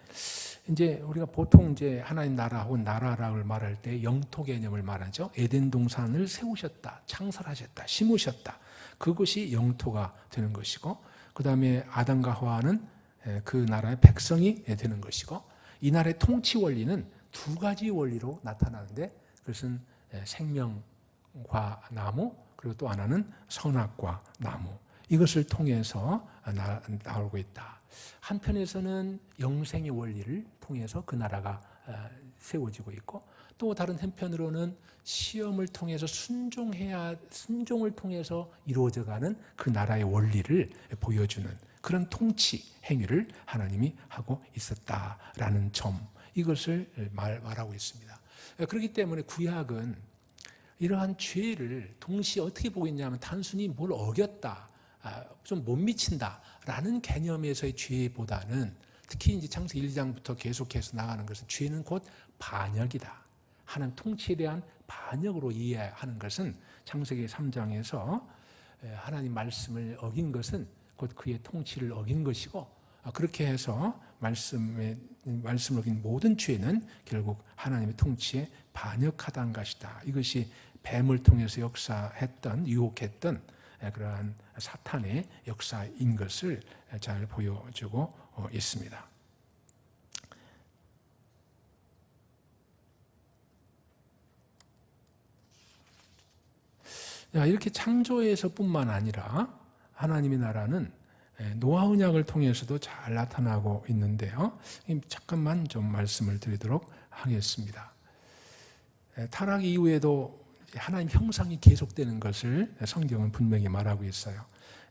이제 우리가 보통 이제 하나님 나라 혹은 나라라고 말할 때 영토 개념을 말하죠. 에덴 동산을 세우셨다, 창설하셨다, 심으셨다. 그것이 영토가 되는 것이고, 그 다음에 아담과 하와는 그 나라의 백성이 되는 것이고, 이날의 통치 원리는 두 가지 원리로 나타나는데 그것은 생명과 나무 그리고 또 하나는 선악과 나무 이것을 통해서 나오고 있다. 한편에서는 영생의 원리를 통해서 그 나라가 세워지고 있고 또 다른 한편으로는 시험을 통해서 순종을 통해서 이루어져가는 그 나라의 원리를 보여주는 그런 통치 행위를 하나님이 하고 있었다라는 점 이것을 말하고 있습니다. 그렇기 때문에 구약은 이러한 죄를 동시에 어떻게 보고 있냐면 단순히 뭘 어겼다, 좀 못 미친다라는 개념에서의 죄보다는 특히 이제 창세기 1장부터 계속해서 나가는 것은 죄는 곧 반역이다. 하나님 통치에 대한 반역으로 이해하는 것은 창세기 3장에서 하나님 말씀을 어긴 것은 곧 그의 통치를 어긴 것이고 그렇게 해서 말씀을 어긴 모든 죄는 결국 하나님의 통치에 반역하다는 것이다. 이것이 뱀을 통해서 역사했던 유혹했던 그러한 사탄의 역사인 것을 잘 보여주고 있습니다. 이렇게 창조에서뿐만 아니라 하나님의 나라는 노아 언약을 통해서도 잘 나타나고 있는데요. 잠깐만 좀 말씀을 드리도록 하겠습니다. 타락 이후에도 하나님 형상이 계속되는 것을 성경은 분명히 말하고 있어요.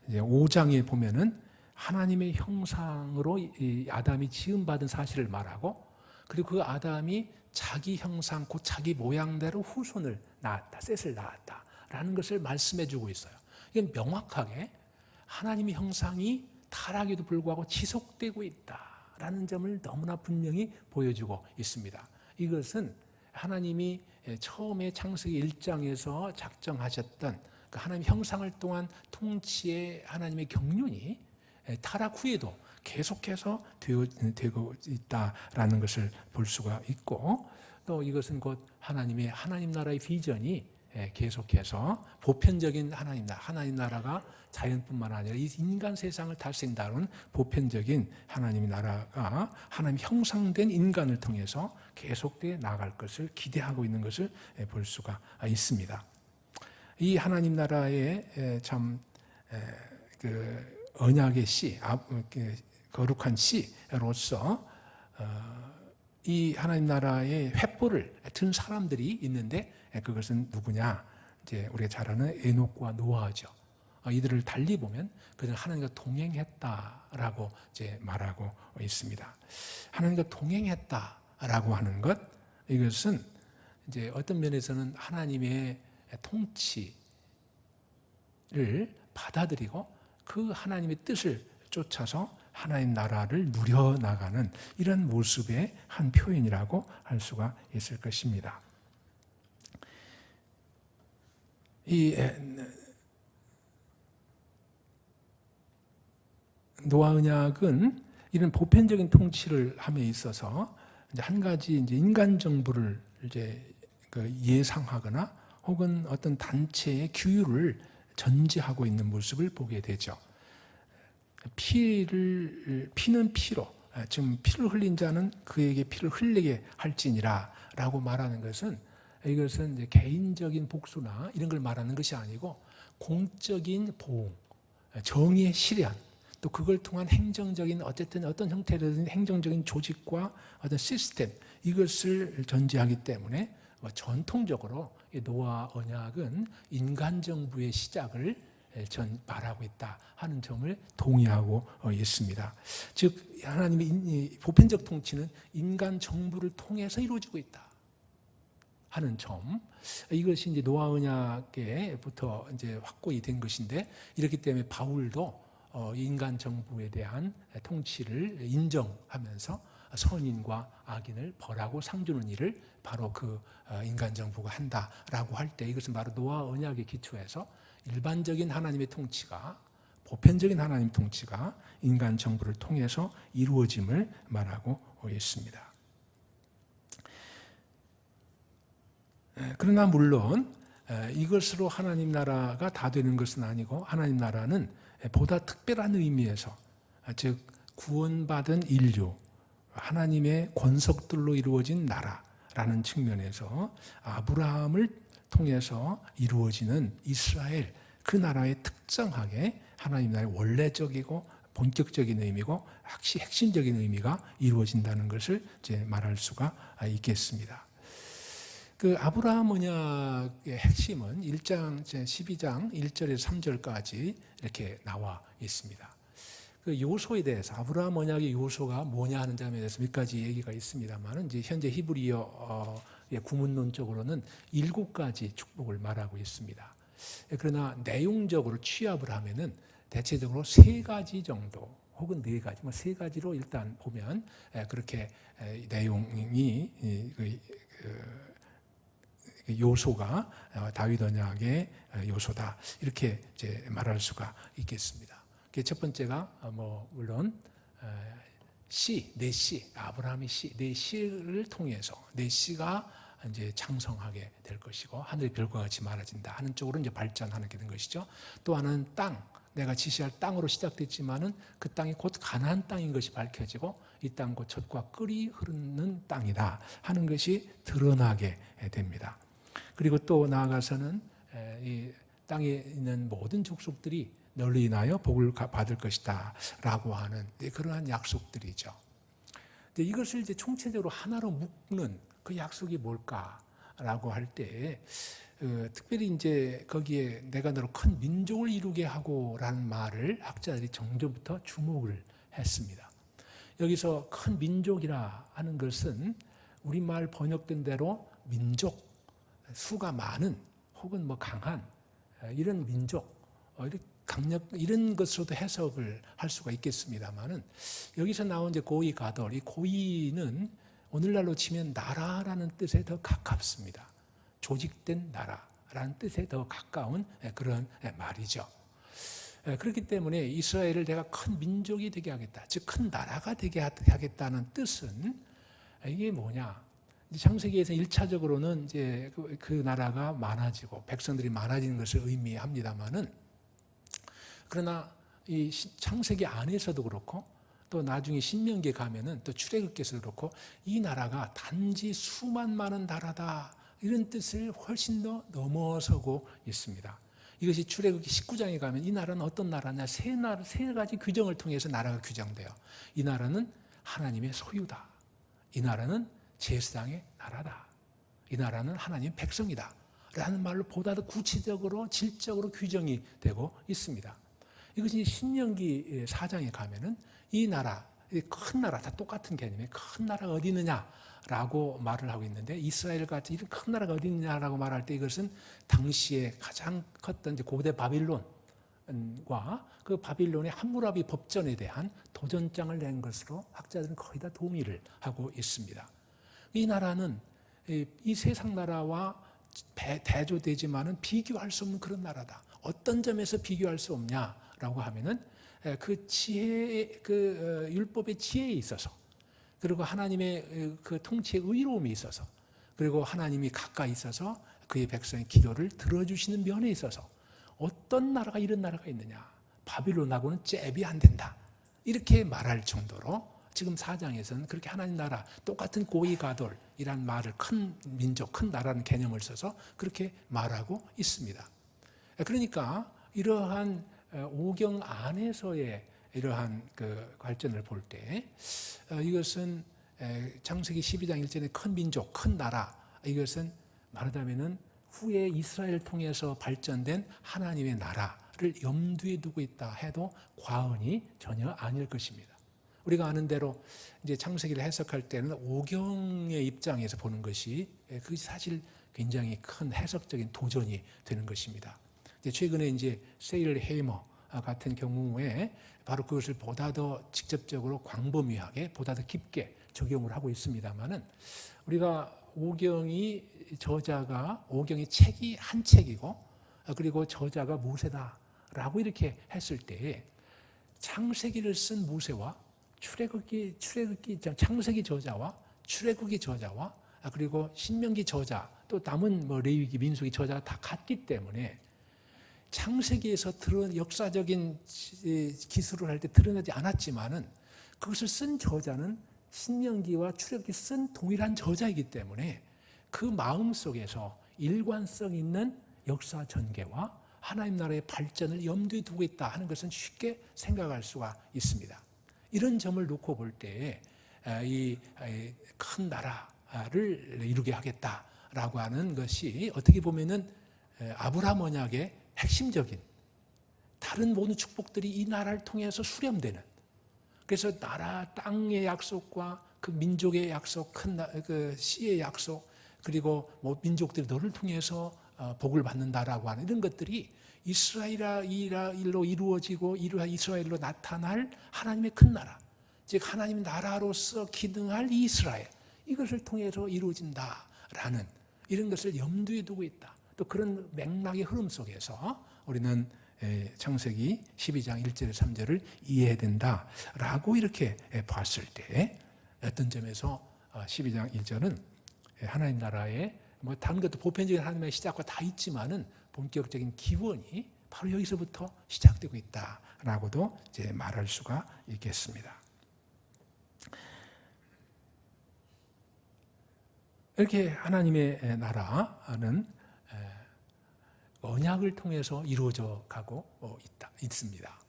이제 5장에 보면은 하나님의 형상으로 이 아담이 지음받은 사실을 말하고 그리고 그 아담이 자기 형상 곧 자기 모양대로 후손을 낳았다, 셋을 낳았다라는 것을 말씀해주고 있어요. 이건 명확하게 하나님의 형상이 타락에도 불구하고 지속되고 있다라는 점을 너무나 분명히 보여주고 있습니다. 이것은 하나님이 처음에 창세기 1장에서 작정하셨던 그 하나님의 형상을 통한 통치의 하나님의 경륜이 타락 후에도 계속해서 되고 있다라는 것을 볼 수가 있고 또 이것은 곧 하나님 나라의 비전이 계속해서 보편적인 하나님 나라가 자연뿐만 아니라 이 인간 세상을 다스린다는 보편적인 하나님의 나라가 하나님 형상된 인간을 통해서 계속되어 나갈 것을 기대하고 있는 것을 볼 수가 있습니다. 이 하나님 나라의 참 언약의 씨, 거룩한 씨로서 이 하나님 나라의 횃불을 든 사람들이 있는데 그것은 누구냐? 이제 우리가 잘 아는 에녹과 노아죠. 이들을 달리 보면 그들은 하나님과 동행했다라고 이제 말하고 있습니다. 하나님과 동행했다라고 하는 것 이것은 이제 어떤 면에서는 하나님의 통치를 받아들이고 그 하나님의 뜻을 쫓아서 하나님 나라를 누려나가는 이런 모습의 한 표현이라고 할 수가 있을 것입니다. 이 노아 언약은 이런 보편적인 통치를 함에 있어서 이제 한 가지 이제 인간 정부를 이제 예상하거나 혹은 어떤 단체의 규율을 전제하고 있는 모습을 보게 되죠. 피는 피로, 지금 피를 흘린 자는 그에게 피를 흘리게 할지니라라고 말하는 것은 이것은 이제 개인적인 복수나 이런 걸 말하는 것이 아니고 공적인 보호, 정의의 실현, 또 그걸 통한 행정적인 어쨌든 어떤 형태로든 행정적인 조직과 어떤 시스템 이것을 전제하기 때문에 전통적으로 노아 언약은 인간 정부의 시작을 말하고 있다 하는 점을 동의하고 있습니다. 즉 하나님의 보편적 통치는 인간 정부를 통해서 이루어지고 있다 하는 점, 이것이 이제 노아 언약에부터 이제 확고히 된 것인데 이렇기 때문에 바울도 인간 정부에 대한 통치를 인정하면서 선인과 악인을 벌하고 상주는 일을 바로 그 인간 정부가 한다라고 할 때 이것은 바로 노아 언약의 기초에서 일반적인 하나님의 통치가 보편적인 하나님 통치가 인간 정부를 통해서 이루어짐을 말하고 있습니다. 그러나 물론 이것으로 하나님 나라가 다 되는 것은 아니고 하나님 나라는 보다 특별한 의미에서 즉 구원받은 인류 하나님의 권속들로 이루어진 나라라는 측면에서 아브라함을 통해서 이루어지는 이스라엘, 그 나라의 특정하게 하나님 나라의 원래적이고 본격적인 의미고 핵심적인 의미가 이루어진다는 것을 이제 말할 수가 있겠습니다. 그 아브라함 언약의 핵심은 1장 12장 1절에서 3절까지 이렇게 나와 있습니다. 그 요소에 대해서 아브라함 언약의 요소가 뭐냐 하는 점에 대해서 몇 가지 얘기가 있습니다만 이제 현재 히브리어의 구문론적으로는 7가지 축복을 말하고 있습니다. 그러나 내용적으로 취합을 하면은 대체적으로 3가지 정도 혹은 4가지, 3가지로 일단 보면 그렇게 내용이 요소가 다윗 언약의 요소다 이렇게 이제 말할 수가 있겠습니다. 첫 번째가 물론 내 씨, 아브라함의 씨, 내 씨를 통해서 내 씨가 이제 창성하게 될 것이고 하늘의 별과 같이 많아진다 하는 쪽으로 이제 발전하게 된 것이죠. 또 하나는 땅, 내가 지시할 땅으로 시작됐지만은 그 땅이 곧 가나안 땅인 것이 밝혀지고 이 땅 곧 젖과 꿀이 흐르는 땅이다 하는 것이 드러나게 됩니다. 그리고 또 나아가서는 이 땅에 있는 모든 족속들이 널리 인하여 복을 받을 것이다 라고 하는 그러한 약속들이죠. 근데 이것을 이제 총체적으로 하나로 묶는 그 약속이 뭘까라고 할 때 특별히 이제 거기에 내가 너로 큰 민족을 이루게 하고라는 말을 학자들이 정전부터 주목을 했습니다. 여기서 큰 민족이라 하는 것은 우리말 번역된 대로 민족, 수가 많은 혹은 강한 이런 민족, 이런 것으로도 해석을 할 수가 있겠습니다만은 여기서 나온 이제 고이 가돌, 이 고이는 오늘날로 치면 나라라는 뜻에 더 가깝습니다. 조직된 나라라는 뜻에 더 가까운 그런 말이죠. 그렇기 때문에 이스라엘을 내가 큰 민족이 되게 하겠다, 즉 큰 나라가 되게 하겠다는 뜻은 이게 뭐냐? 창세기에서 1차적으로는 이제 그 나라가 많아지고 백성들이 많아지는 것을 의미합니다만은 그러나 이 창세기 안에서도 그렇고 또 나중에 신명기에 가면은 또 출애굽기에서도 그렇고 이 나라가 단지 수만 많은 나라다 이런 뜻을 훨씬 더 넘어서고 있습니다. 이것이 출애굽기 19장에 가면 이 나라는 어떤 나라냐? 세 가지 규정을 통해서 나라가 규정돼요. 이 나라는 하나님의 소유다. 이 나라는 제사장의 나라다. 이 나라는 하나님의 백성이다. 라는 말로 보다 더 구체적으로 질적으로 규정이 되고 있습니다. 이것이 신명기 4장에 가면은 이 나라, 큰 나라, 다 똑같은 개념이에요. 큰 나라가 어디 있느냐라고 말을 하고 있는데 이스라엘 같은 이런 큰 나라가 어디 있느냐라고 말할 때 이것은 당시에 가장 컸던 이제 고대 바빌론과 그 바빌론의 함무라비 법전에 대한 도전장을 낸 것으로 학자들은 거의 다 동의를 하고 있습니다. 이 나라는 이 세상 나라와 대조되지만은 비교할 수 없는 그런 나라다. 어떤 점에서 비교할 수 없냐라고 하면은 그 지혜, 그 율법의 지혜에 있어서, 그리고 하나님의 그 통치의 의로움이 있어서, 그리고 하나님이 가까이 있어서 그의 백성의 기도를 들어주시는 면에 있어서 어떤 나라가 이런 나라가 있느냐? 바빌론하고는 잽이 안 된다. 이렇게 말할 정도로 지금 4장에서는 그렇게 하나님 나라, 똑같은 고이가돌이란 말을 큰 민족, 큰 나라는 개념을 써서 그렇게 말하고 있습니다. 그러니까 이러한 오경 안에서의 이러한 그 발전을 볼 때 이것은 창세기 12장 1절의 큰 민족, 큰 나라, 이것은 말하자면은 후에 이스라엘을 통해서 발전된 하나님의 나라를 염두에 두고 있다 해도 과언이 전혀 아닐 것입니다. 우리가 아는 대로 이제 창세기를 해석할 때는 오경의 입장에서 보는 것이 그것이 사실 굉장히 큰 해석적인 도전이 되는 것입니다. 최근에 이제 세일 헤이머 같은 경우에 바로 그것을 보다 더 직접적으로 광범위하게 보다 더 깊게 적용을 하고 있습니다만은 우리가 오경의 책이 한 책이고 그리고 저자가 모세다라고 이렇게 했을 때에 창세기를 쓴 모세와 창세기 저자와 출애굽기 저자와 그리고 신명기 저자 또 남은 레위기 민수기 저자가 다 같기 때문에 창세기에서 역사적인 기술을 할 때 드러나지 않았지만은 그것을 쓴 저자는 신명기와 출애굽기 쓴 동일한 저자이기 때문에 그 마음 속에서 일관성 있는 역사 전개와 하나님 나라의 발전을 염두에 두고 있다 하는 것은 쉽게 생각할 수가 있습니다. 이런 점을 놓고 볼 때에 이 큰 나라를 이루게 하겠다라고 하는 것이 어떻게 보면은 아브라함 언약의 핵심적인 다른 모든 축복들이 이 나라를 통해서 수렴되는, 그래서 나라 땅의 약속과 그 민족의 약속, 그 씨의 약속, 그리고 뭐 민족들이 너를 통해서 복을 받는다라고 하는 이런 것들이 이스라엘로 이루어지고 이스라엘로 나타날 하나님의 큰 나라, 즉 하나님의 나라로서 기능할 이스라엘, 이것을 통해서 이루어진다라는 이런 것을 염두에 두고 있다. 또 그런 맥락의 흐름 속에서 우리는 창세기 12장 1절 3절을 이해해야 된다라고 이렇게 봤을 때, 어떤 점에서 12장 1절은 하나님 나라의 뭐 다른 것도 보편적인 하나님의 시작과 다 있지만은 본격적인 기원이 바로 여기서부터 시작되고 있다라고도 이제 말할 수가 있겠습니다. 이렇게 하나님의 나라는 언약을 통해서 이루어져 가고 있습니다.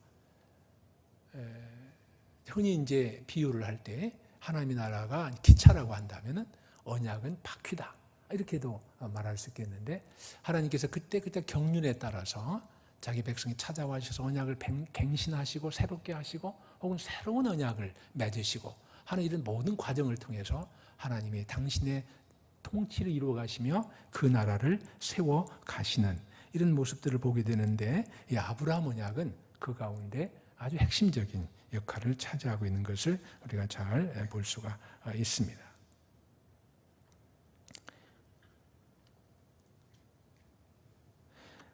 흔히 이제 비유를 할 때 하나님의 나라가 기차라고 한다면은 언약은 바퀴다, 이렇게도 말할 수 있겠는데, 하나님께서 그때 경륜에 따라서 자기 백성이 찾아와 주셔서 언약을 갱신하시고 새롭게 하시고 혹은 새로운 언약을 맺으시고 하는 이런 모든 과정을 통해서 하나님이 당신의 통치를 이루어 가시며 그 나라를 세워 가시는 이런 모습들을 보게 되는데, 이 아브라함 언약은 그 가운데 아주 핵심적인 역할을 차지하고 있는 것을 우리가 잘 볼 수가 있습니다.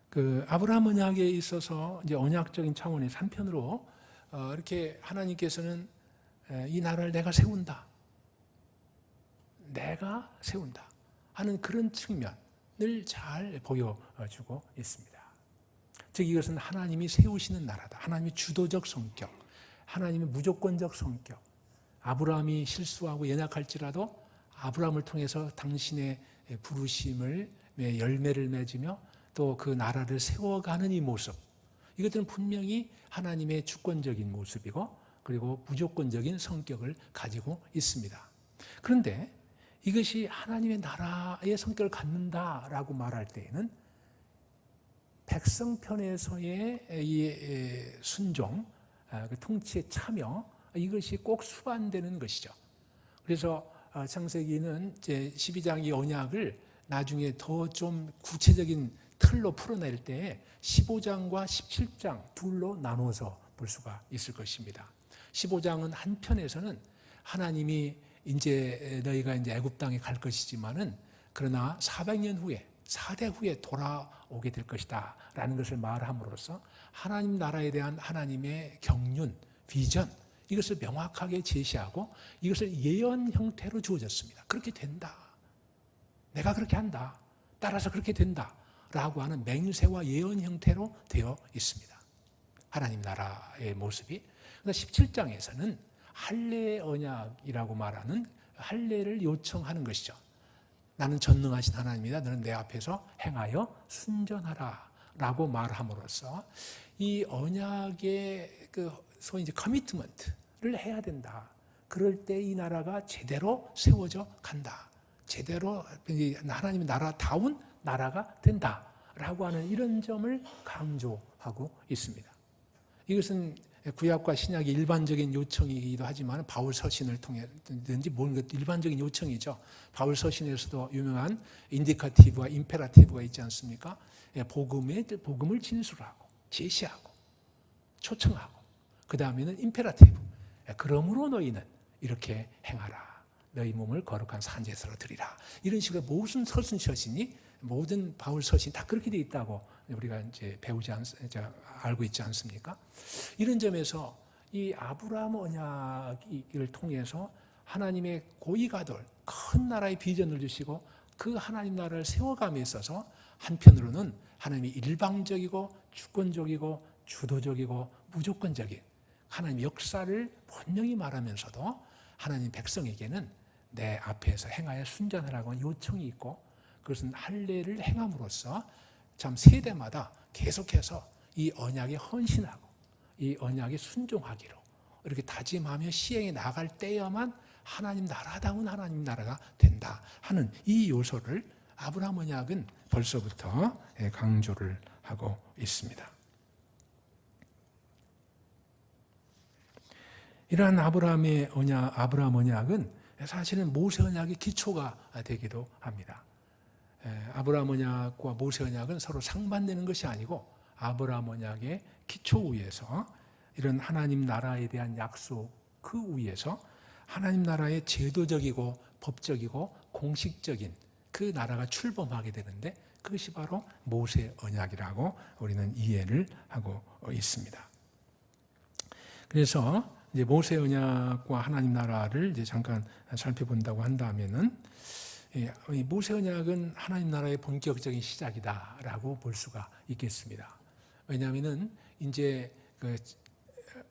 그 아브라함 언약에 있어서 이제 언약적인 차원에서 한편으로 이렇게 하나님께서는 이 나라를 내가 세운다 하는 그런 측면을 잘 보여주고 있습니다. 즉 이것은 하나님이 세우시는 나라다. 하나님의 주도적 성격, 하나님의 무조건적 성격, 아브라함이 실수하고 연약할지라도 아브라함을 통해서 당신의 부르심을 열매를 맺으며 또 그 나라를 세워가는 이 모습, 이것들은 분명히 하나님의 주권적인 모습이고 그리고 무조건적인 성격을 가지고 있습니다. 그런데 이것이 하나님의 나라의 성격을 갖는다라고 말할 때에는 백성편에서의 이 순종, 그 통치에 참여, 이것이 꼭 수반되는 것이죠. 그래서 창세기는 이제 12장 이 언약을 나중에 더 좀 구체적인 틀로 풀어낼 때 15장과 17장 둘로 나눠서 볼 수가 있을 것입니다. 15장은 한편에서는 하나님이 이제 너희가 이제 애굽 땅에 갈 것이지만은 그러나 400년 후에 4대 후에 돌아오게 될 것이다라는 것을 말함으로써 하나님 나라에 대한 하나님의 경륜, 비전, 이것을 명확하게 제시하고 이것을 예언 형태로 주어졌습니다. 그렇게 된다. 내가 그렇게 한다. 따라서 그렇게 된다. 라고 하는 맹세와 예언 형태로 되어 있습니다. 하나님 나라의 모습이. 17장에서는 할례 언약이라고 말하는 할례를 요청하는 것이죠. 나는 전능하신 하나님이다. 너는 내 앞에서 행하여 순전하라 라고 말함으로써 이 언약의 그 소위 이제 커미트먼트를 해야 된다. 그럴 때 이 나라가 제대로 세워져 간다. 제대로 하나님의 나라다운 나라가 된다라고 하는 이런 점을 강조하고 있습니다. 이것은 구약과 신약의 일반적인 요청이기도 하지만 바울 서신을 통해든지 모든 것도 일반적인 요청이죠. 바울 서신에서도 유명한 인디카티브와 임페라티브가 있지 않습니까? 복음을 진술하고 제시하고 초청하고 그 다음에는 임페라티브. 그러므로 너희는 이렇게 행하라. 너희 몸을 거룩한 산제사로 드리라. 이런 식으로 모든 서신이 모든 바울 서신 다 그렇게 되어 있다고 우리가 이제 알고 있지 않습니까? 이런 점에서 이 아브라함 언약을 통해서 하나님의 고이가돌 큰 나라의 비전을 주시고 그 하나님 나라를 세워감에 있어서 한편으로는 하나님이 일방적이고 주권적이고 주도적이고 무조건적인 하나님의 역사를 분명히 말하면서도 하나님 백성에게는 내 앞에서 행하여 순전하라고 요청이 있고, 그것은 할례를 행함으로써 참 세대마다 계속해서 이 언약에 헌신하고 이 언약에 순종하기로 이렇게 다짐하며 시행해 나갈 때야만 하나님 나라다운 하나님 나라가 된다 하는 이 요소를 아브라함 언약은 벌써부터 강조를 하고 있습니다. 이러한 아브라함 언약은 사실은 모세 언약의 기초가 되기도 합니다. 아브라함 언약과 모세 언약은 서로 상반되는 것이 아니고 아브라함 언약의 기초 위에서 이런 하나님 나라에 대한 약속 그 위에서 하나님 나라의 제도적이고 법적이고 공식적인 그 나라가 출범하게 되는데, 그것이 바로 모세 언약이라고 우리는 이해를 하고 있습니다. 그래서 이제 모세 언약과 하나님 나라를 이제 잠깐 살펴본다고 한다면은, 이 모세 언약은 하나님 나라의 본격적인 시작이다라고 볼 수가 있겠습니다. 왜냐하면은 이제 그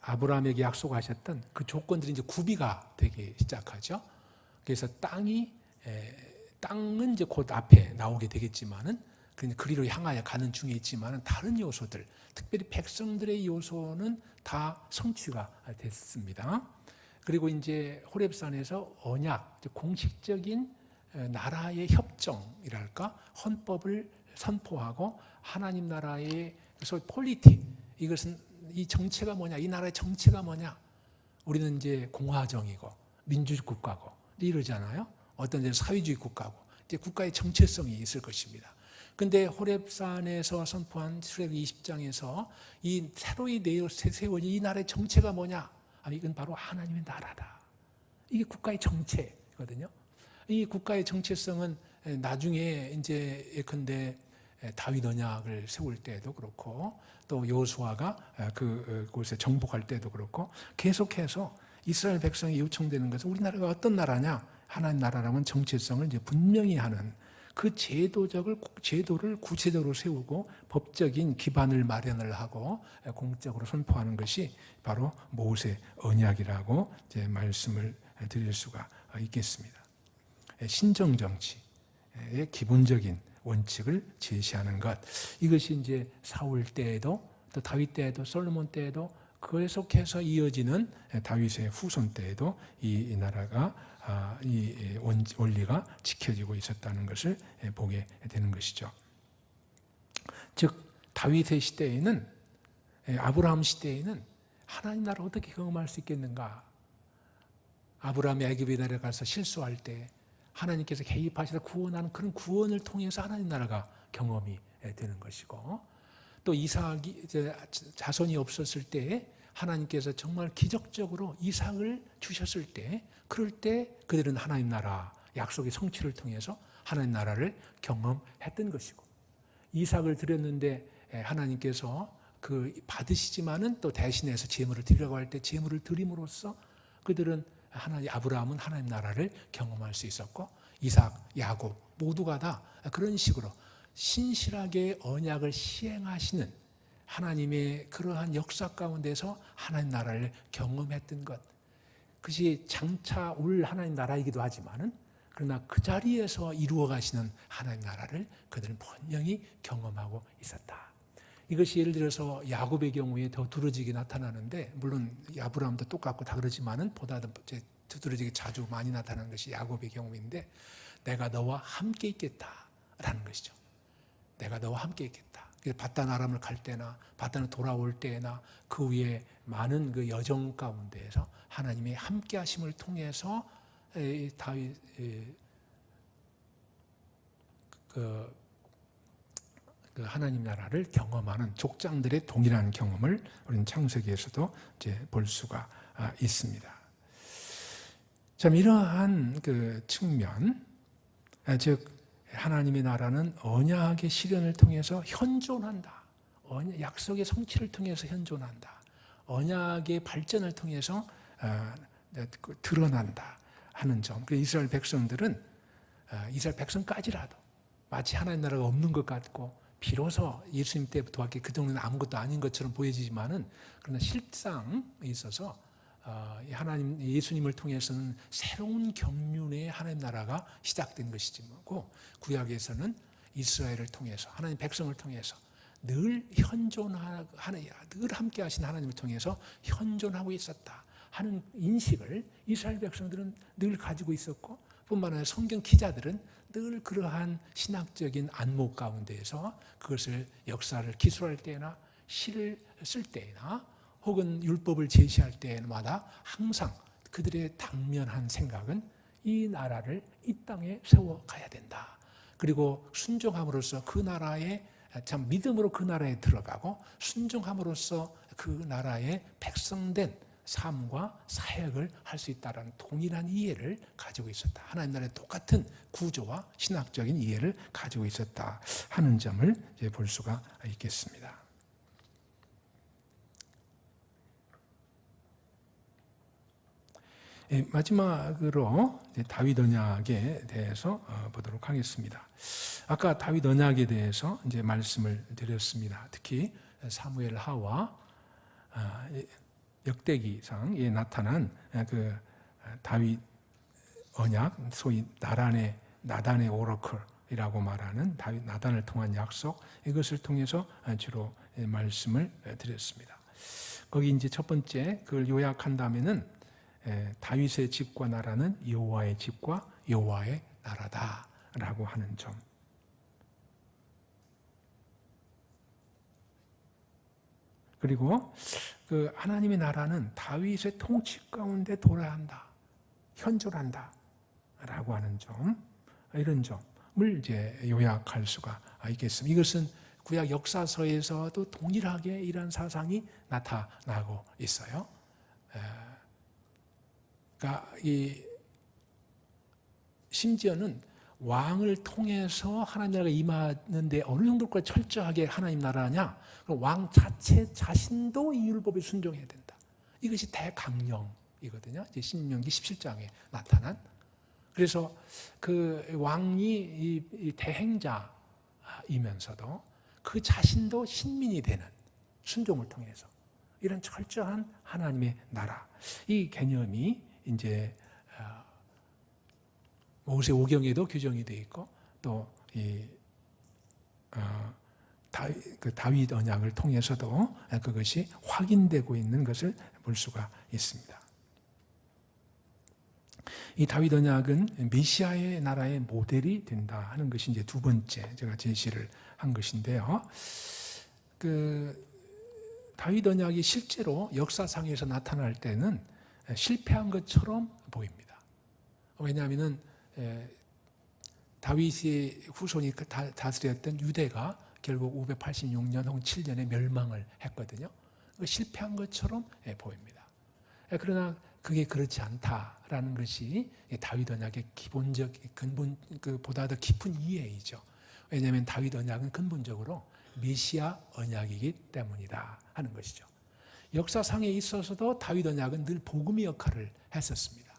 아브라함에게 약속하셨던 그 조건들이 이제 구비가 되기 시작하죠. 그래서 땅은 이제 곧 앞에 나오게 되겠지만은 그리로 향하여 가는 중에 있지만은 다른 요소들, 특별히 백성들의 요소는 다 성취가 됐습니다. 그리고 이제 호렙산에서 언약, 공식적인 나라의 협정이랄까, 헌법을 선포하고 하나님 나라의 소위 폴리틱, 이것은 이 정체가 뭐냐, 이 나라의 정체가 뭐냐, 우리는 이제 공화정이고 민주주의 국가고 이러잖아요. 어떤 데는 사회주의 국가고 이제 국가의 정체성이 있을 것입니다. 근데 호렙산에서 선포한 출애굽기 20장에서 이 새로이 세워진 이 나라의 정체가 뭐냐? 이건 바로 하나님의 나라다. 이게 국가의 정체거든요. 이 국가의 정체성은 나중에 이제 예컨대 다윗 언약을 세울 때도 그렇고, 또 여호수아가 그곳에 정복할 때도 그렇고, 계속해서 이스라엘 백성이 요청되는 것은 우리나라가 어떤 나라냐? 하나님 나라라면 정체성을 이제 분명히 하는 그 제도를 구체적으로 세우고 법적인 기반을 마련을 하고 공적으로 선포하는 것이 바로 모세 언약이라고 이제 말씀을 드릴 수가 있겠습니다. 신정 정치의 기본적인 원칙을 제시하는 것, 이것이 이제 사울 때에도 또 다윗 때에도 솔로몬 때에도 계속해서 이어지는 다윗의 후손 때에도 이 나라가 이 원리가 지켜지고 있었다는 것을 보게 되는 것이죠. 즉 다윗의 시대에는, 아브라함 시대에는 하나님 나라 어떻게 경험할 수 있겠는가? 아브라함이 애굽에 내려가서 실수할 때 하나님께서 개입하셔서 구원하는 그런 구원을 통해서 하나님 나라가 경험이 되는 것이고, 또 이삭이 자손이 없었을 때 하나님께서 정말 기적적으로 이삭을 주셨을 때, 그럴 때 그들은 하나님 나라 약속의 성취를 통해서 하나님 나라를 경험했던 것이고, 이삭을 드렸는데 하나님께서 그 받으시지만은 또 대신해서 제물을 드리라고 할 때 제물을 드림으로써 그들은 아브라함은 하나님 나라를 경험할 수 있었고, 이삭, 야곱 모두가 다 그런 식으로 신실하게 언약을 시행하시는 하나님의 그러한 역사 가운데서 하나님 나라를 경험했던 것, 그것이 장차 올 하나님 나라이기도 하지만은, 그러나 그 자리에서 이루어 가시는 하나님 나라를 그들은 분명히 경험하고 있었다. 이것이 예를 들어서 야곱의 경우에 더 두드러지게 나타나는데, 물론 아브라함도 똑같고 다 그러지만은 보다 더 두드러지게 자주 많이 나타나는 것이 야곱의 경우인데, 내가 너와 함께 있겠다라는 것이죠. 내가 너와 함께 있겠다. 바단 아람을 갈 때나 바단을 돌아올 때나 그 위에 많은 그 여정 가운데에서 하나님의 함께 하심을 통해서 다윗 그 하나님 나라를 경험하는 족장들의 동일한 경험을 우리는 창세기에서도 이제 볼 수가 있습니다. 참 이러한 그 측면, 즉 하나님의 나라는 언약의 실현을 통해서 현존한다. 약속의 성취를 통해서 현존한다. 언약의 발전을 통해서 드러난다 하는 점. 이스라엘 백성들은 이스라엘 백성까지라도 마치 하나님 나라가 없는 것 같고, 비로소 예수님 때부터 그 정도는 아무것도 아닌 것처럼 보여지지만은, 그러나 실상에 있어서 하나님 예수님을 통해서는 새로운 경륜의 하나님 나라가 시작된 것이고, 구약에서는 이스라엘을 통해서 하나님 백성을 통해서 늘 늘 함께 하신 하나님을 통해서 현존하고 있었다 하는 인식을 이스라엘 백성들은 늘 가지고 있었고, 뿐만 아니라 성경 기자들은 늘 그러한 신학적인 안목 가운데에서 그것을 역사를 기술할 때나 시를 쓸 때나 혹은 율법을 제시할 때마다 항상 그들의 당면한 생각은 이 나라를 이 땅에 세워가야 된다. 그리고 순종함으로써 그 나라에 참 믿음으로 그 나라에 들어가고, 순종함으로써 그 나라의 백성된 삶과 사역을 할 수 있다는 동일한 이해를 가지고 있었다. 하나님 나라의 똑같은 구조와 신학적인 이해를 가지고 있었다 하는 점을 이제 볼 수가 있겠습니다. 마지막으로 다윗 언약에 대해서 보도록 하겠습니다. 아까 다윗 언약에 대해서 이제 말씀을 드렸습니다. 특히 사무엘 하와 역대기상에 나타난 그 다윗 언약, 소위 나단의 오러클이라고 말하는 다윗 나단을 통한 약속, 이것을 통해서 주로 말씀을 드렸습니다. 거기 이제 첫 번째 그걸 요약한다면은 다윗의 집과 나라는 여호와의 집과 여호와의 나라다라고 하는 점. 그리고 그 하나님의 나라는 다윗의 통치 가운데 돌아야 한다, 현존한다라고 하는 점, 이런 점을 이제 요약할 수가 있겠습니다. 이것은 구약 역사서에서도 동일하게 이런 사상이 나타나고 있어요. 그러니까 심지어는 왕을 통해서 하나님 나라가 임하는데 어느 정도까지 철저하게 하나님 나라냐? 왕 자신도 이 율법에 순종해야 된다. 이것이 대강령이거든요. 이제 신명기 17장에 나타난. 그래서 그 왕이 이 대행자이면서도 그 자신도 신민이 되는 순종을 통해서 이런 철저한 하나님의 나라, 이 개념이 이제 모세오경에도 규정이 되어 있고, 또 다윗 언약을 통해서도 그것이 확인되고 있는 것을 볼 수가 있습니다. 이 다윗 언약은 메시아의 나라의 모델이 된다 하는 것이 이제 두 번째 제가 제시를 한 것인데요. 그 다윗 언약이 실제로 역사상에서 나타날 때는 실패한 것처럼 보입니다. 왜냐하면 다윗의 후손이 다스렸던 유대가 결국 586년 혹은 7년에 멸망을 했거든요. 실패한 것처럼 보입니다. 그러나 그게 그렇지 않다라는 것이 다윗 언약의 기본적 근본, 보다 더 깊은 이해이죠. 왜냐하면 다윗 언약은 근본적으로 메시아 언약이기 때문이다 하는 것이죠. 역사상에 있어서도 다윗 언약은 늘 복음의 역할을 했었습니다.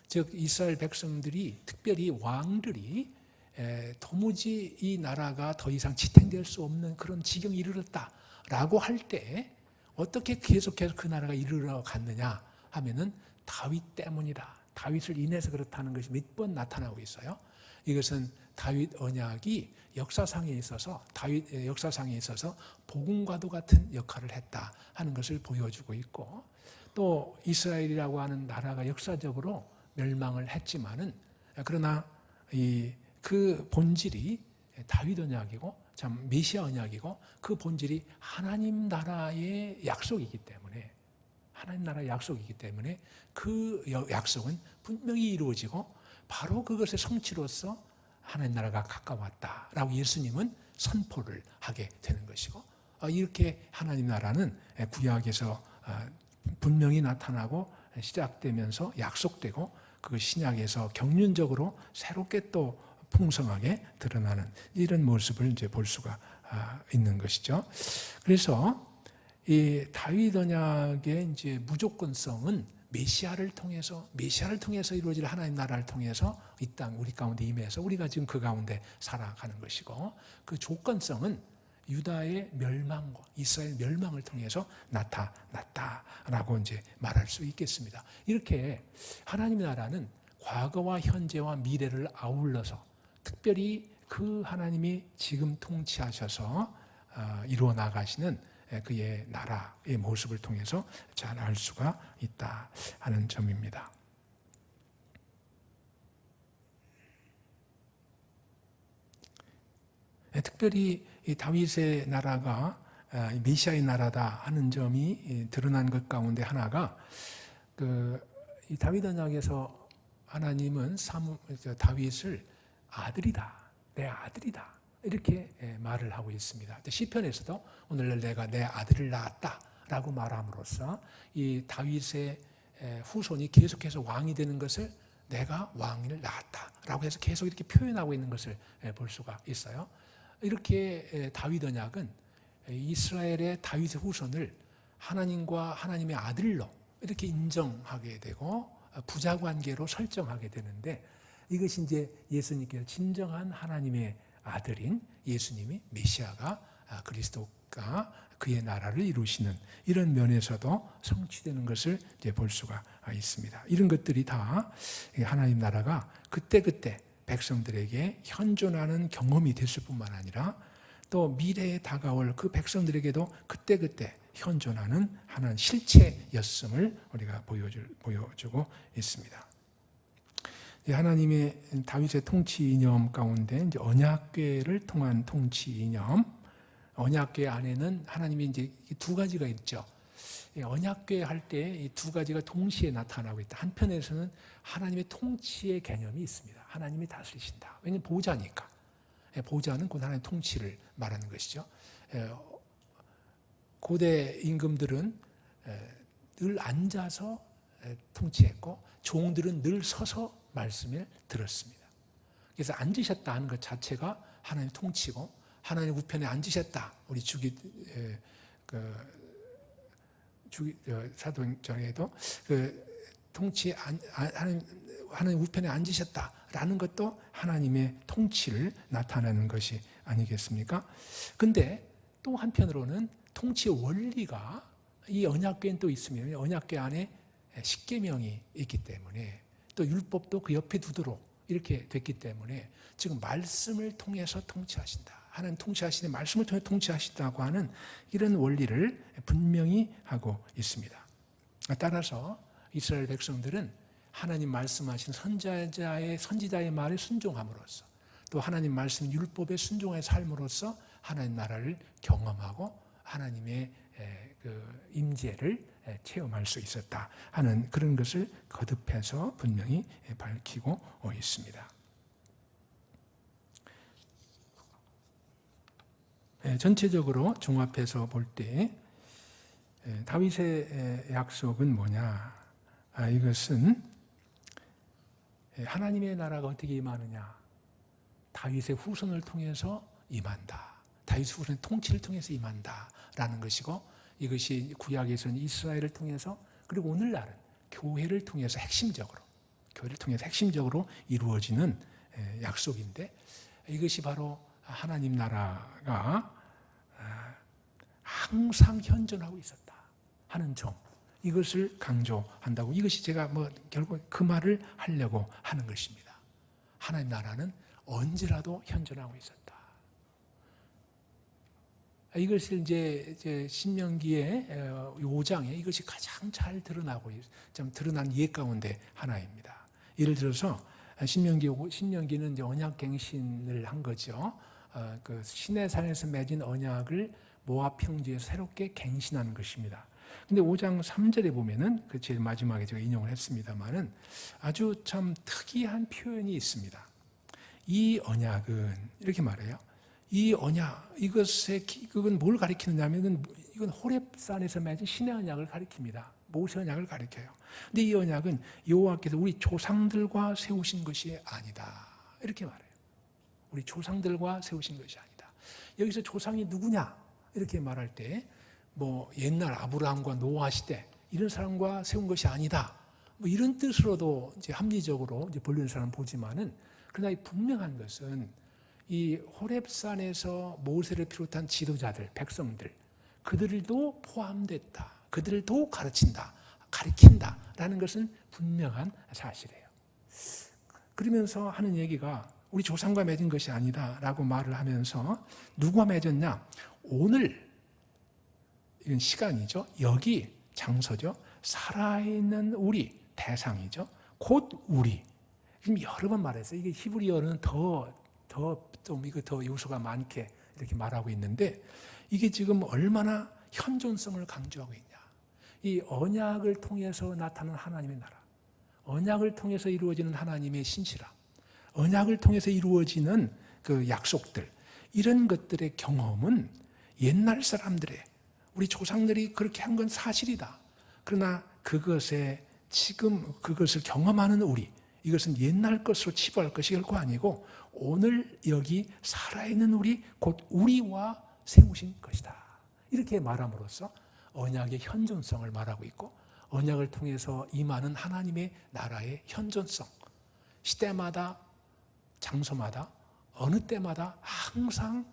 즉 이스라엘 백성들이, 특별히 왕들이 도무지 이 나라가 더 이상 지탱될 수 없는 그런 지경에 이르렀다라고 할 때 어떻게 계속해서 그 나라가 이르러 갔느냐 하면은 다윗 때문이다, 다윗을 인해서 그렇다는 것이 몇 번 나타나고 있어요. 이것은 다윗 언약이 역사상에 있어서 복음과도 같은 역할을 했다 하는 것을 보여주고 있고, 또 이스라엘이라고 하는 나라가 역사적으로 멸망을 했지만은, 그러나 그 본질이 다윗 언약이고 참 메시아 언약이고, 그 본질이 하나님 나라의 약속이기 때문에, 그 약속은 분명히 이루어지고 바로 그것의 성취로서 하나님 나라가 가까웠다라고 예수님은 선포를 하게 되는 것이고, 이렇게 하나님 나라는 구약에서 분명히 나타나고 시작되면서 약속되고, 그 신약에서 경륜적으로 새롭게 또 풍성하게 드러나는 이런 모습을 이제 볼 수가 있는 것이죠. 그래서 이 다윗 언약의 이제 무조건성은 메시아를 통해서 이루어질 하나님 나라를 통해서 이 땅 우리 가운데 임해서 우리가 지금 그 가운데 살아가는 것이고, 그 조건성은 유다의 멸망과 이스라엘 멸망을 통해서 나타났다라고 이제 말할 수 있겠습니다. 이렇게 하나님의 나라는 과거와 현재와 미래를 아울러서 특별히 그 하나님이 지금 통치하셔서 이루어 나가시는 그의 나라의 모습을 통해서 잘 알 수가 있다 하는 점입니다. 특별히 이 다윗의 나라가 메시아의 나라다 하는 점이 드러난 것 가운데 하나가 이 다윗 언약에서 하나님은 다윗을 아들이다, 내 아들이다 이렇게 말을 하고 있습니다. 시편에서도 오늘날 내가 내 아들을 낳았다라고 말함으로써 이 다윗의 후손이 계속해서 왕이 되는 것을 내가 왕을 낳았다라고 해서 계속 이렇게 표현하고 있는 것을 볼 수가 있어요. 이렇게 다윗 언약은 이스라엘의 다윗의 후손을 하나님과 하나님의 아들로 이렇게 인정하게 되고 부자관계로 설정하게 되는데, 이것이 이제 예수님께서 진정한 하나님의 아들인 예수님이 메시아가 그리스도가 그의 나라를 이루시는 이런 면에서도 성취되는 것을 이제 볼 수가 있습니다. 이런 것들이 다 하나님 나라가 그때그때 백성들에게 현존하는 경험이 됐을 뿐만 아니라 또 미래에 다가올 그 백성들에게도 그때그때 현존하는 하나님 실체였음을 우리가 보여주고 있습니다. 하나님의 다윗의 통치 이념 가운데 이제 언약궤를 통한 통치 이념, 언약궤 안에는 하나님이 이제 두 가지가 있죠. 언약궤 할 때 이 두 가지가 동시에 나타나고 있다. 한편에서는 하나님의 통치의 개념이 있습니다. 하나님이 다스리신다. 왜냐하면 보좌니까. 보좌는 곧 하나님의 통치를 말하는 것이죠. 고대 임금들은 늘 앉아서 통치했고 종들은 늘 서서 말씀을 들었습니다. 그래서 앉으셨다 하는 것 자체가 하나님의 통치고, 하나님 우편에 앉으셨다. 우리 사도행전에도 통치 하나님 우편에 앉으셨다라는 것도 하나님의 통치를 나타내는 것이 아니겠습니까? 근데 또 한편으로는 통치의 원리가 이 언약궤는 또 있습니다. 언약궤 안에 십계명이 있기 때문에 또 율법도 그 옆에 두도록 이렇게 됐기 때문에 지금 말씀을 통해서 통치하신다. 하나님 통치하시는 말씀을 통해 통치하신다고 하는 이런 원리를 분명히 하고 있습니다. 따라서 이스라엘 백성들은 하나님 말씀하신 선지자의 말에 순종함으로써 또 하나님 말씀 율법에 순종의 삶으로써 하나님 나라를 경험하고 하나님의 그 임재를 체험할 수 있었다 하는 그런 것을 거듭해서 분명히 밝히고 있습니다. 전체적으로 종합해서 볼 때 다윗의 약속은 뭐냐? 이것은 하나님의 나라가 어떻게 임하느냐? 다윗의 후손을 통해서 임한다. 다윗의 후손의 통치를 통해서 임한다라는 것이고, 이것이 구약에서는 이스라엘을 통해서, 그리고 오늘날은 교회를 통해서 핵심적으로 이루어지는 약속인데, 이것이 바로 하나님 나라가 항상 현존하고 있었다 하는 점, 이것을 강조한다고, 이것이 제가 결국 그 말을 하려고 하는 것입니다. 하나님 나라는 언제라도 현존하고 있었다. 이것을 이제 신명기의 5장에 이것이 가장 잘 드러난 예 가운데 하나입니다. 예를 들어서 신명기는 이제 언약갱신을 한 거죠. 그 시내산에서 맺은 언약을 모압 평지에서 새롭게 갱신하는 것입니다. 근데 5장 3절에 보면은 그 제일 마지막에 제가 인용을 했습니다만은 아주 참 특이한 표현이 있습니다. 이 언약은 이렇게 말해요. 이 언약, 그건 뭘 가리키느냐면 이건 호렙산에서 맺은 신의 언약을 가리킵니다. 모세 언약을 가리켜요. 근데 이 언약은 여호와께서 우리 조상들과 세우신 것이 아니다. 이렇게 말해요. 우리 조상들과 세우신 것이 아니다. 여기서 조상이 누구냐? 이렇게 말할 때 옛날 아브라함과 노아 시대 이런 사람과 세운 것이 아니다. 이런 뜻으로도 이제 합리적으로 이제 본리는 사람 보지만은, 그러나 분명한 것은 이 호렙산에서 모세를 비롯한 지도자들, 백성들, 그들도 포함됐다. 그들도 가르친다라는 것은 분명한 사실이에요. 그러면서 하는 얘기가 우리 조상과 맺은 것이 아니다라고 말을 하면서 누구와 맺었냐? 오늘 이건 시간이죠. 여기 장소죠. 살아있는 우리 대상이죠. 곧 우리. 지금 여러 번 말했어요. 이게 히브리어는 더 요소가 많게 이렇게 말하고 있는데 이게 지금 얼마나 현존성을 강조하고 있냐. 이 언약을 통해서 나타나는 하나님의 나라, 언약을 통해서 이루어지는 하나님의 신실함, 언약을 통해서 이루어지는 그 약속들, 이런 것들의 경험은 옛날 사람들의, 우리 조상들이 그렇게 한 건 사실이다. 그러나 지금 그것을 경험하는 우리, 이것은 옛날 것으로 치부할 것이 결코 아니고 오늘 여기 살아있는 우리, 곧 우리와 세우신 것이다. 이렇게 말함으로써 언약의 현존성을 말하고 있고 언약을 통해서 임하는 하나님의 나라의 현존성, 시대마다 장소마다 어느 때마다 항상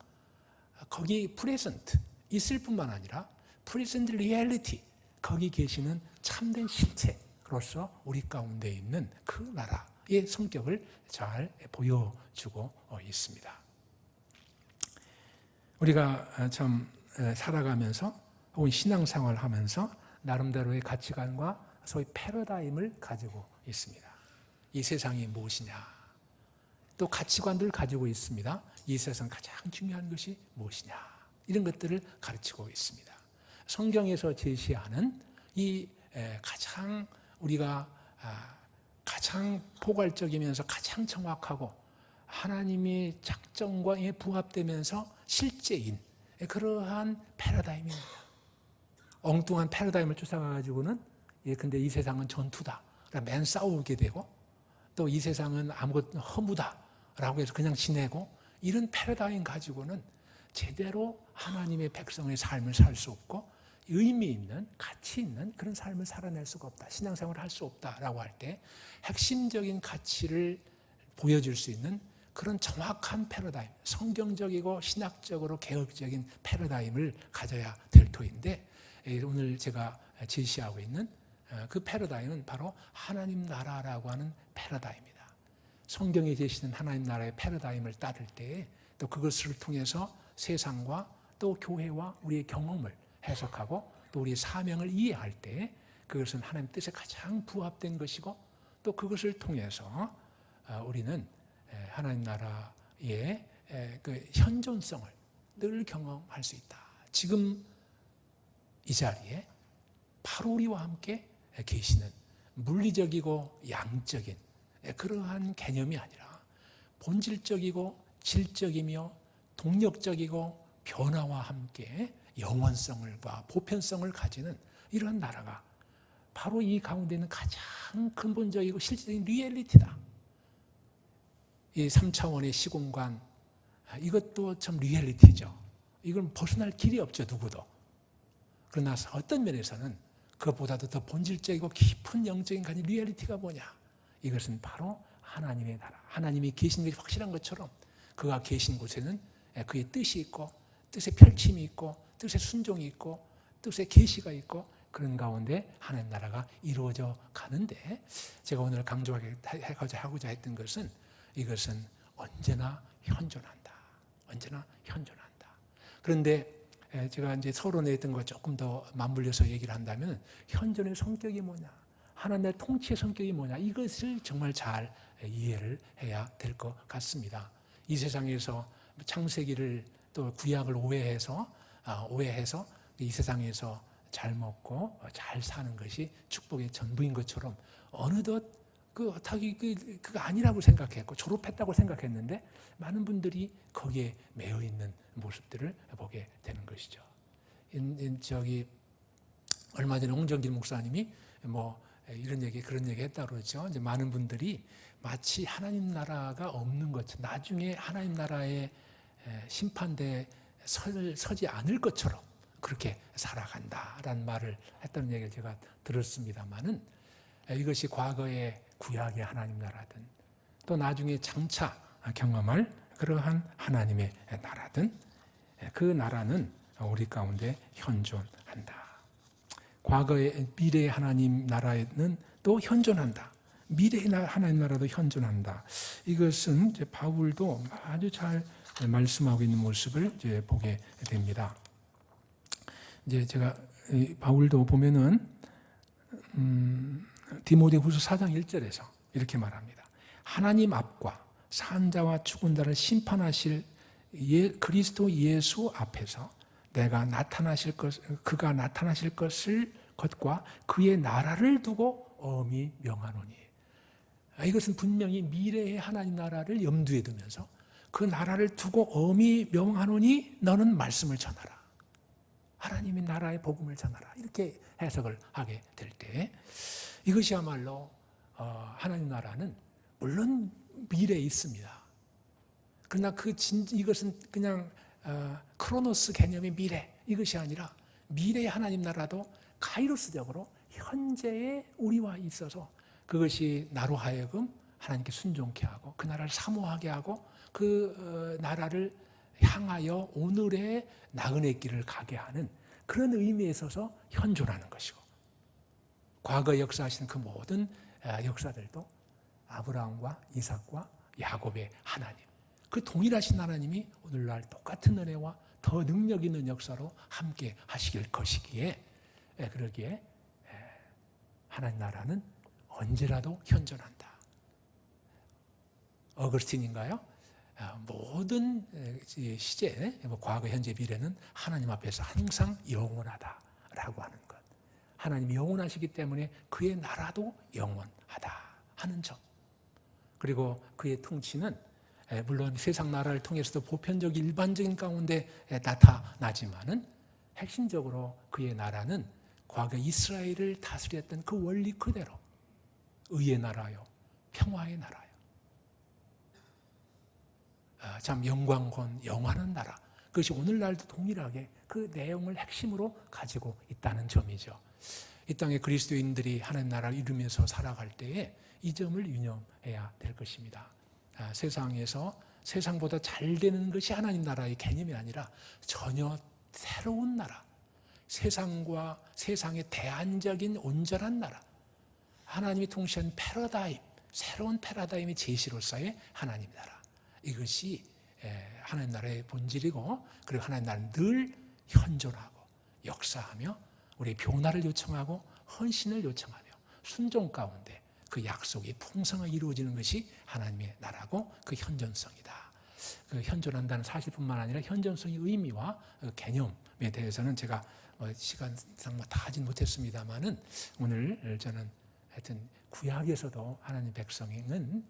거기 프레젠트 있을 뿐만 아니라 프레젠트 리얼리티, 거기 계시는 참된 실체로서 우리 가운데 있는 그 나라의 성격을 잘 보여주고 있습니다. 우리가 참 살아가면서 혹은 신앙생활을 하면서 나름대로의 가치관과 소위 패러다임을 가지고 있습니다. 이 세상이 무엇이냐, 또 가치관들을 가지고 있습니다. 이 세상 가장 중요한 것이 무엇이냐, 이런 것들을 가르치고 있습니다. 성경에서 제시하는 이 가장 우리가 가장 포괄적이면서 가장 정확하고 하나님의 작정과 부합되면서 실제인 그러한 패러다임입니다. 엉뚱한 패러다임을 쫓아가가지고는 근데 이 세상은 전투다, 맨 싸우게 되고 또 이 세상은 아무것도 허무다라고 해서 그냥 지내고, 이런 패러다임 가지고는 제대로 하나님의 백성의 삶을 살 수 없고 의미 있는, 가치 있는 그런 삶을 살아낼 수가 없다, 신앙생활을 할 수 없다라고 할 때 핵심적인 가치를 보여줄 수 있는 그런 정확한 패러다임, 성경적이고 신학적으로 개혁적인 패러다임을 가져야 될 터인데, 오늘 제가 제시하고 있는 그 패러다임은 바로 하나님 나라라고 하는 패러다임입니다. 성경에 제시된 하나님 나라의 패러다임을 따를 때 또 그것을 통해서 세상과 또 교회와 우리의 경험을 해석하고 또 우리의 사명을 이해할 때 그것은 하나님 뜻에 가장 부합된 것이고, 또 그것을 통해서 우리는 하나님 나라의 그 현존성을 늘 경험할 수 있다. 지금 이 자리에 바로 우리와 함께 계시는 물리적이고 양적인 그러한 개념이 아니라 본질적이고 질적이며 동력적이고 변화와 함께 영원성과 보편성을 가지는 이런 나라가 바로 이 가운데 있는 가장 근본적이고 실질적인 리얼리티다. 이 3차원의 시공간, 이것도 참 리얼리티죠. 이건 벗어날 길이 없죠, 누구도. 그러나 어떤 면에서는 그것보다도 더 본질적이고 깊은 영적인 가진 리얼리티가 뭐냐? 이것은 바로 하나님의 나라, 하나님이 계신 것이 확실한 것처럼 그가 계신 곳에는 그의 뜻이 있고 뜻의 펼침이 있고 뜻의 순종이 있고 뜻의 계시가 있고 그런 가운데 하나님 나라가 이루어져 가는데, 제가 오늘 강조하고자 했던 것은 이것은 언제나 현존한다. 언제나 현존한다. 그런데 제가 이제 서론에 했던 거 조금 더 맞물려서 얘기를 한다면 현존의 성격이 뭐냐, 하나님의 통치의 성격이 뭐냐, 이것을 정말 잘 이해를 해야 될 것 같습니다. 이 세상에서 창세기를 또 구약을 오해해서 이 세상에서 잘 먹고 잘 사는 것이 축복의 전부인 것처럼 어느덧 그거 아니라고 생각했고 졸업했다고 생각했는데 많은 분들이 거기에 매여 있는 모습들을 보게 되는 것이죠. 얼마 전에 홍정길 목사님이 이런 얘기 그런 얘기 했다고 그러죠. 이제 많은 분들이 마치 하나님 나라가 없는 것처럼, 나중에 하나님 나라의 심판대에 서지 않을 것처럼 그렇게 살아간다라는 말을 했다는 얘기를 제가 들었습니다만은, 이것이 과거의 구약의 하나님 나라든 또 나중에 장차 경험할 그러한 하나님의 나라든 그 나라는 우리 가운데 현존한다. 과거의 미래의 하나님 나라에는 또 현존한다. 미래의 하나님 나라도 현존한다. 이것은 이제 바울도 아주 잘 말씀하고 있는 모습을 이제 보게 됩니다. 이제 제가 바울도 보면은 디모데후서 4장 1절에서 이렇게 말합니다. 하나님 앞과 산자와 죽은 자를 심판하실 그리스도 예수 앞에서 그가 나타나실 것과 그의 나라를 두고 엄히 명하노니. 이것은 분명히 미래의 하나님 나라를 염두에 두면서 그 나라를 두고 엄히 명하노니 너는 말씀을 전하라. 하나님의 나라의 복음을 전하라. 이렇게 해석을 하게 될 때 이것이야말로 하나님 나라는 물론 미래에 있습니다. 그러나 이것은 그냥 크로노스 개념의 미래, 이것이 아니라 미래의 하나님 나라도 카이로스적으로 현재의 우리와 있어서 그것이 나로 하여금 하나님께 순종케 하고 그 나라를 사모하게 하고 그 나라를 향하여 오늘의 나그네 길을 가게 하는 그런 의미에 있어서 현존하는 것이고, 과거 역사하신 그 모든 역사들도 아브라함과 이삭과 야곱의 하나님, 그 동일하신 하나님이 오늘날 똑같은 은혜와 더 능력 있는 역사로 함께 하시길 것이기에, 그러기에 하나님 나라는 언제라도 현존한다. 어거스틴인가요? 모든 시제, 과거, 현재, 미래는 하나님 앞에서 항상 영원하다라고 하는 것. 하나님이 영원하시기 때문에 그의 나라도 영원하다 하는 점. 그리고 그의 통치는 물론 세상 나라를 통해서도 보편적 일반적인 가운데 나타나지만은 핵심적으로 그의 나라는 과거 이스라엘을 다스렸던 그 원리 그대로 의의 나라요, 평화의 나라요. 참 영광권, 영원한 나라. 그것이 오늘날도 동일하게 그 내용을 핵심으로 가지고 있다는 점이죠. 이 땅의 그리스도인들이 하나님 나라를 이루면서 살아갈 때에 이 점을 유념해야 될 것입니다. 세상에서 세상보다 잘 되는 것이 하나님 나라의 개념이 아니라 전혀 새로운 나라, 세상과 세상의 대안적인 온전한 나라, 하나님이 통치한 패러다임, 새로운 패러다임의 제시로서의 하나님 나라. 이것이 하나님 나라의 본질이고, 그리고 하나님 나라는 늘 현존하고 역사하며 우리의 변화를 요청하고 헌신을 요청하며 순종 가운데 그 약속이 풍성하게 이루어지는 것이 하나님의 나라고 그 현존성이다. 그 현존한다는 사실뿐만 아니라 현존성의 의미와 그 개념에 대해서는 제가 시간상 다 하진 못했습니다만은 오늘 저는 하여튼 구약에서도 하나님 백성은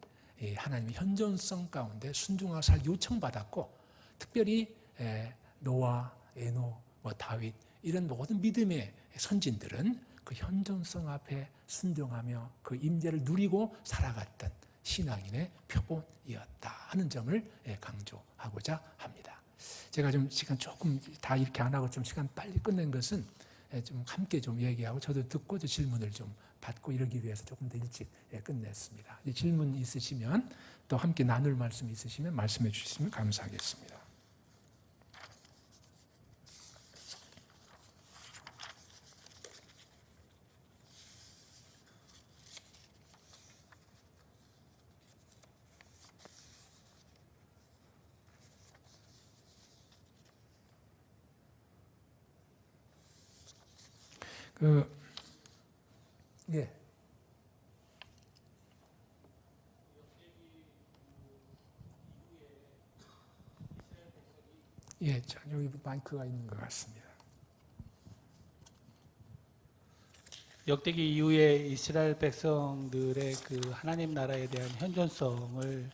하나님의 현존성 가운데 순종하고 살 요청받았고, 특별히 노아, 에노, 다윗 이런 모든 믿음의 선진들은 그 현존성 앞에 순종하며 그 임재를 누리고 살아갔던 신앙인의 표본이었다 하는 점을 강조하고자 합니다. 제가 좀 시간 조금 다 이렇게 안 하고 좀 시간 빨리 끝낸 것은 좀 함께 좀 얘기하고 저도 듣고 질문을 좀 받고 이러기 위해서 조금 더 일찍 끝냈습니다. 질문 있으시면 또 함께 나눌 말씀 있으시면 말씀해 주시면 감사하겠습니다. 자, 여기 마이크가 있는 것 같습니다. 역대기 이후에 이스라엘 백성들의 그 하나님 나라에 대한 현존성을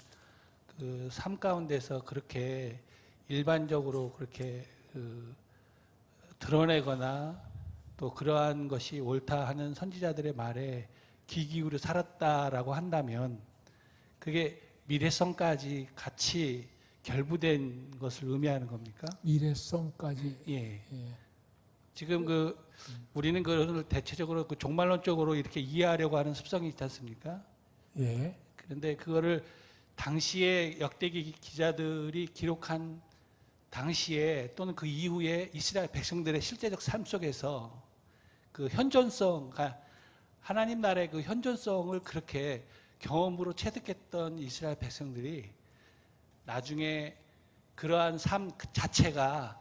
그 삶 가운데서 그렇게 일반적으로 그렇게 드러내거나 또 그러한 것이 옳다 하는 선지자들의 말에 귀 기울여 살았다라고 한다면 그게 미래성까지 같이 결부된 것을 의미하는 겁니까? 미래성까지. 예. 지금 우리는 그걸 대체적으로 그 종말론적으로 이렇게 이해하려고 하는 습성이 있지 않습니까? 예. 그런데 그거를 당시에 역대기 기자들이 기록한 당시에 또는 그 이후에 이스라엘 백성들의 실제적 삶 속에서 그 현존성, 그러니까 하나님 나라의 그 현존성을 그렇게 경험으로 체득했던 이스라엘 백성들이 나중에 그러한 삶 자체가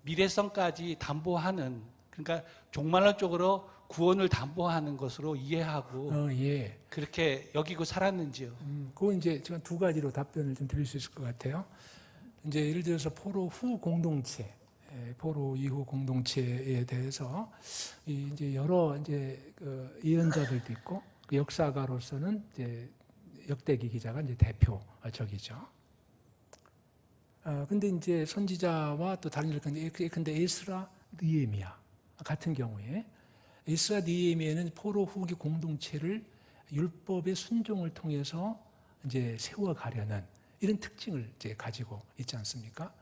미래성까지 담보하는, 그러니까 종말론적으로 구원을 담보하는 것으로 이해하고 예. 그렇게 여기고 살았는지요. 그거 이제 제가 두 가지로 답변을 좀 드릴 수 있을 것 같아요. 이제 예를 들어서 포로 후 공동체, 포로 이후 공동체에 대해서 이제 여러 이제 그 예언자들도 있고 그 역사가로서는 이제 역대기 기자가 이제 대표적이죠. 근데 이제 선지자와 또 다른 근데 에스라, 느헤미야 같은 경우에 에스라, 느헤미야는 포로 후기 공동체를 율법의 순종을 통해서 이제 세워가려는 이런 특징을 이제 가지고 있지 않습니까?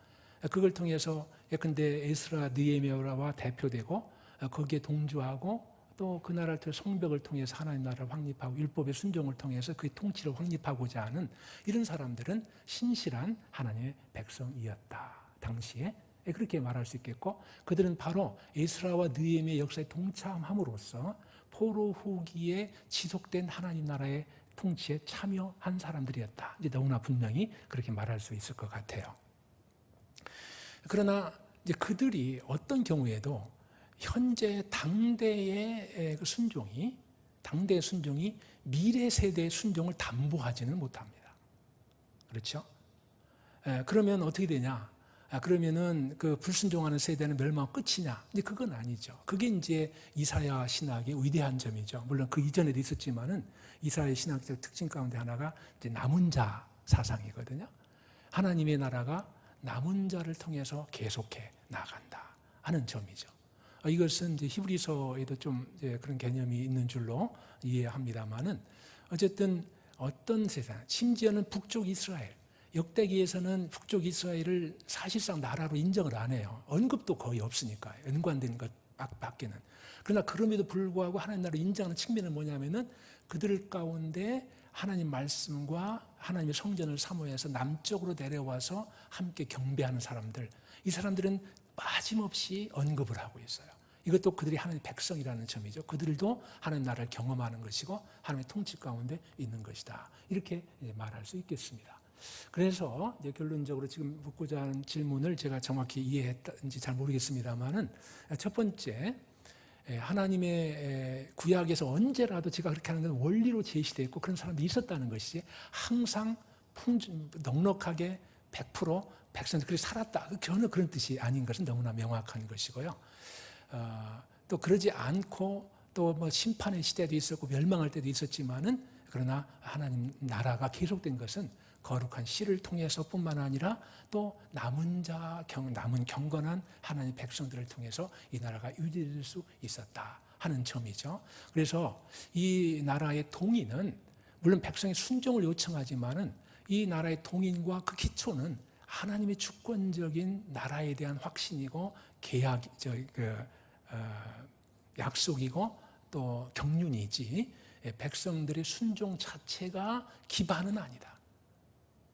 그걸 통해서 예컨대 에스라, 느헤미야와 대표되고 거기에 동조하고 또 그 나라를 통해 성벽을 통해서 하나님 나라를 확립하고 율법의 순종을 통해서 그의 통치를 확립하고자 하는 이런 사람들은 신실한 하나님의 백성이었다. 당시에 그렇게 말할 수 있겠고, 그들은 바로 에스라와 느헤미야의 역사에 동참함으로써 포로 후기에 지속된 하나님 나라의 통치에 참여한 사람들이었다. 이제 너무나 분명히 그렇게 말할 수 있을 것 같아요. 그러나 이제 그들이 어떤 경우에도 현재 당대의 그 순종이, 당대의 순종이 미래 세대의 순종을 담보하지는 못합니다. 그렇죠? 그러면 어떻게 되냐? 그러면은 그 불순종하는 세대는 멸망 끝이냐? 근데 그건 아니죠. 그게 이제 이사야 신학의 위대한 점이죠. 물론 그 이전에도 있었지만은 이사야 신학적 특징 가운데 하나가 이제 남은 자 사상이거든요. 하나님의 나라가 남은 자를 통해서 계속해 나간다 하는 점이죠. 이것은 이제 히브리서에도 좀 이제 그런 개념이 있는 줄로 이해합니다만은 어쨌든 어떤 세상, 심지어는 북쪽 이스라엘, 역대기에서는 북쪽 이스라엘을 사실상 나라로 인정을 안 해요. 언급도 거의 없으니까 연관된 것 밖에는. 그러나 그럼에도 불구하고 하나님 나라를 인정하는 측면은 뭐냐면은 그들 가운데 하나님 말씀과 하나님의 성전을 사모해서 남쪽으로 내려와서 함께 경배하는 사람들, 이 사람들은 빠짐없이 언급을 하고 있어요. 이것도 그들이 하나님의 백성이라는 점이죠. 그들도 하나님 나라를 경험하는 것이고 하나님의 통치 가운데 있는 것이다. 이렇게 말할 수 있겠습니다. 그래서 이제 결론적으로 지금 묻고자 하는 질문을 제가 정확히 이해했는지 잘 모르겠습니다만은, 첫 번째, 하나님의 구약에서 언제라도 제가 그렇게 하는 건 원리로 제시되어 있고 그런 사람들이 있었다는 것이지, 항상 넉넉하게 100% 백성들이 그렇게 살았다, 전혀 그런 뜻이 아닌 것은 너무나 명확한 것이고요. 또 그러지 않고 또 뭐 심판의 시대도 있었고 멸망할 때도 있었지만은, 그러나 하나님 나라가 계속된 것은 거룩한 씨를 통해서뿐만 아니라 또 남은 경건한 하나님의 백성들을 통해서 이 나라가 유지될 수 있었다 하는 점이죠. 그래서 이 나라의 동의는 물론 백성의 순종을 요청하지만은 이 나라의 동의과 그 기초는 하나님의 주권적인 나라에 대한 확신이고 약속이고 또 경륜이지, 백성들의 순종 자체가 기반은 아니다.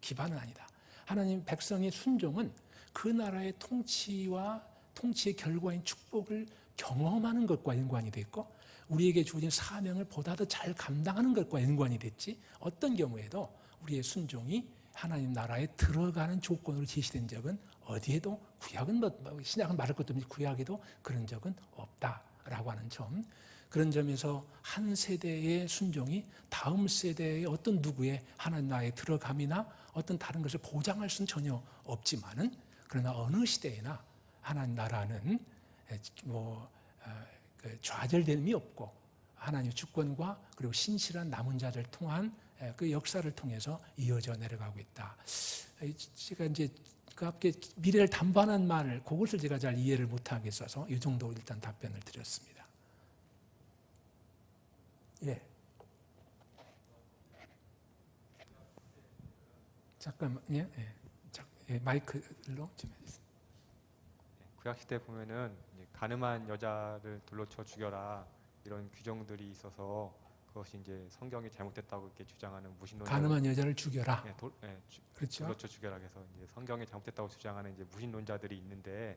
기반은 아니다. 하나님 백성의 순종은 그 나라의 통치와 통치의 결과인 축복을 경험하는 것과 연관이 됐고, 우리에게 주어진 사명을 보다 더 잘 감당하는 것과 연관이 됐지, 어떤 경우에도 우리의 순종이 하나님 나라에 들어가는 조건으로 제시된 적은 어디에도, 구약은 신약은 말할 것도 없이 구약에도 그런 적은 없다라고 하는 점, 그런 점에서 한 세대의 순종이 다음 세대의 어떤 누구의 하나님 나라에 들어감이나 어떤 다른 것을 보장할 수는 전혀 없지만은, 그러나 어느 시대에나 하나님 나라는 좌절됨이 없고 하나님의 주권과 그리고 신실한 남은 자를 통한 그 역사를 통해서 이어져 내려가고 있다. 제가 이제 그 앞에 미래를 담보하는 말, 그것을 제가 잘 이해를 못하겠어서 이 정도 일단 답변을 드렸습니다. 예. 잠깐만요. 예. 마이크로 좀 해주세요. 구약 시대 보면은 이제 가늠한 여자를 돌로 쳐 죽여라 이런 규정들이 있어서 그것이 이제 성경이 잘못됐다고 이렇게 주장하는 무신론자. 가늠한 여자를 죽여라. 그렇죠. 그렇죠? 죽여라 해서 이제 성경이 잘못됐다고 주장하는 이제 무신론자들이 있는데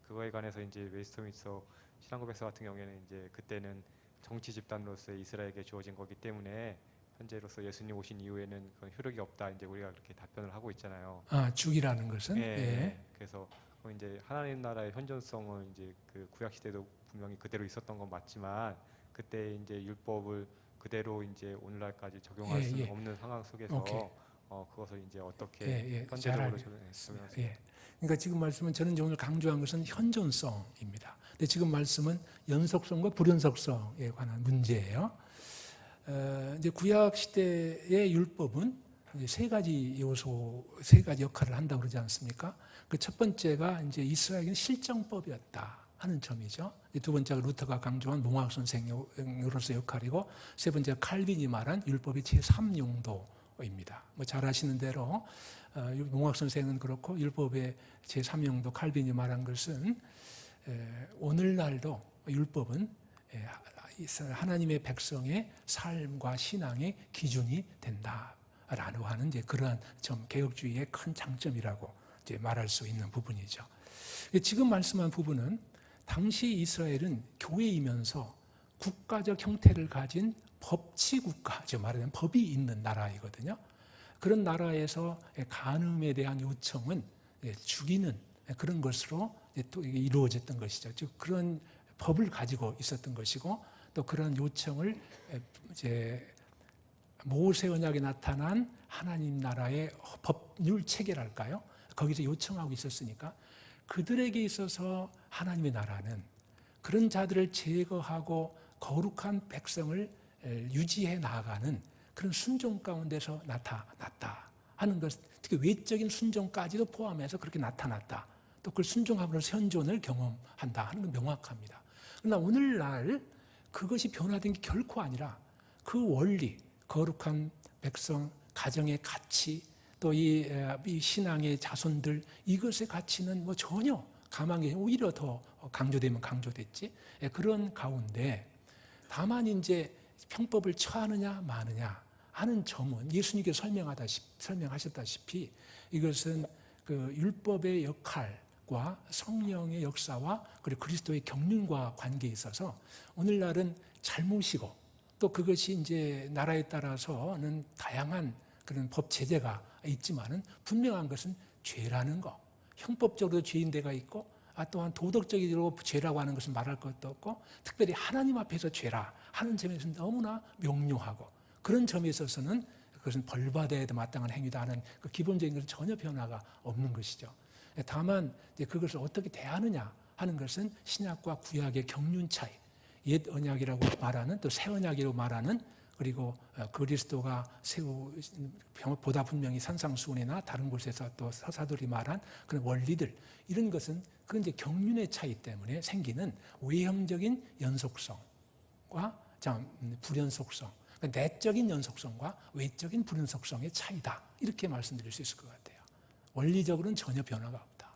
그거에 관해서 이제 웨스트민스터 신앙고백서 같은 경우에는 이제 그때는 정치 집단으로서의 이스라엘에게 주어진 거기 때문에 현재로서 예수님 오신 이후에는 그런 효력이 없다. 이제 우리가 그렇게 답변을 하고 있잖아요. 아, 죽이라는 것은 그래서 이제 하나님 나라의 현존성은 이제 그 구약 시대도 분명히 그대로 있었던 건 맞지만 그때 이제 율법을 그대로 이제 오늘날까지 적용할 수는 없는 상황 속에서 그것을 이제 어떻게 현재적으로 적용했으면 그러니까 지금 말씀은 저는 이제 오늘 강조한 것은 현존성입니다. 근데 지금 말씀은 연속성과 불연속성에 관한 문제예요. 이제 구약 시대의 율법은 이제 세 가지 요소, 세 가지 역할을 한다고 그러지 않습니까? 그 첫 번째가 이제 이스라엘은 실정법이었다 하는 점이죠. 두 번째가 루터가 강조한 몽학 선생으로서 역할이고, 세 번째가 칼빈이 말한 율법의 제3용도입니다. 뭐 잘 아시는 대로 몽학 선생은 그렇고 율법의 제3용도 칼빈이 말한 것은 오늘날도 율법은 하나님의 백성의 삶과 신앙의 기준이 된다라고 하는 이제 그러한 점, 개혁주의의 큰 장점이라고 이제 말할 수 있는 부분이죠. 지금 말씀한 부분은 당시 이스라엘은 교회이면서 국가적 형태를 가진 법치국가, 즉 말하자면 법이 있는 나라이거든요. 그런 나라에서 간음에 대한 요청은 죽이는 그런 것으로 또 이루어졌던 것이죠. 즉 그런 법을 가지고 있었던 것이고, 또 그런 요청을 이제 모세 언약에 나타난 하나님 나라의 법률 체계랄까요? 거기서 요청하고 있었으니까 그들에게 있어서 하나님의 나라는 그런 자들을 제거하고 거룩한 백성을 유지해 나가는 그런 순종 가운데서 나타났다 하는 것, 특히 외적인 순종까지도 포함해서 그렇게 나타났다. 또 그걸 순종함으로써 현존을 경험한다 하는 건 명확합니다. 그러나 오늘날 그것이 변화된 게 결코 아니라 그 원리, 거룩한 백성, 가정의 가치, 또 이 신앙의 자손들, 이것의 가치는 뭐 전혀 가망이 오히려 더 강조되면 강조됐지. 그런 가운데 다만 이제 평법을 처하느냐 마느냐 하는 점은 예수님께서 설명하셨다시피 이것은 그 율법의 역할과 성령의 역사와 그리고 그리스도의 경륜과 관계에 있어서 오늘날은 잘못이고, 또 그것이 이제 나라에 따라서는 다양한 그런 법 제재가 있지만은 분명한 것은 죄라는 거, 형법적으로 죄인 데가 있고, 또한 도덕적으로 죄라고 하는 것은 말할 것도 없고, 특별히 하나님 앞에서 죄라 하는 점에서 너무나 명료하고, 그런 점에 있어서는 그것은 벌받아야 마땅한 행위다 하는 그 기본적인 것은 전혀 변화가 없는 것이죠. 다만 이제 그것을 어떻게 대하느냐 하는 것은 신약과 구약의 경륜 차이, 옛 언약이라고 말하는 또 새 언약이라고 말하는, 그리고 그리스도가 보다 분명히 산상수훈이나 다른 곳에서 또 사사들이 말한 그런 원리들, 이런 것은 그건 이제 경륜의 차이 때문에 생기는 외형적인 연속성과 불연속성, 그러니까 내적인 연속성과 외적인 불연속성의 차이다, 이렇게 말씀드릴 수 있을 것 같아요. 원리적으로는 전혀 변화가 없다.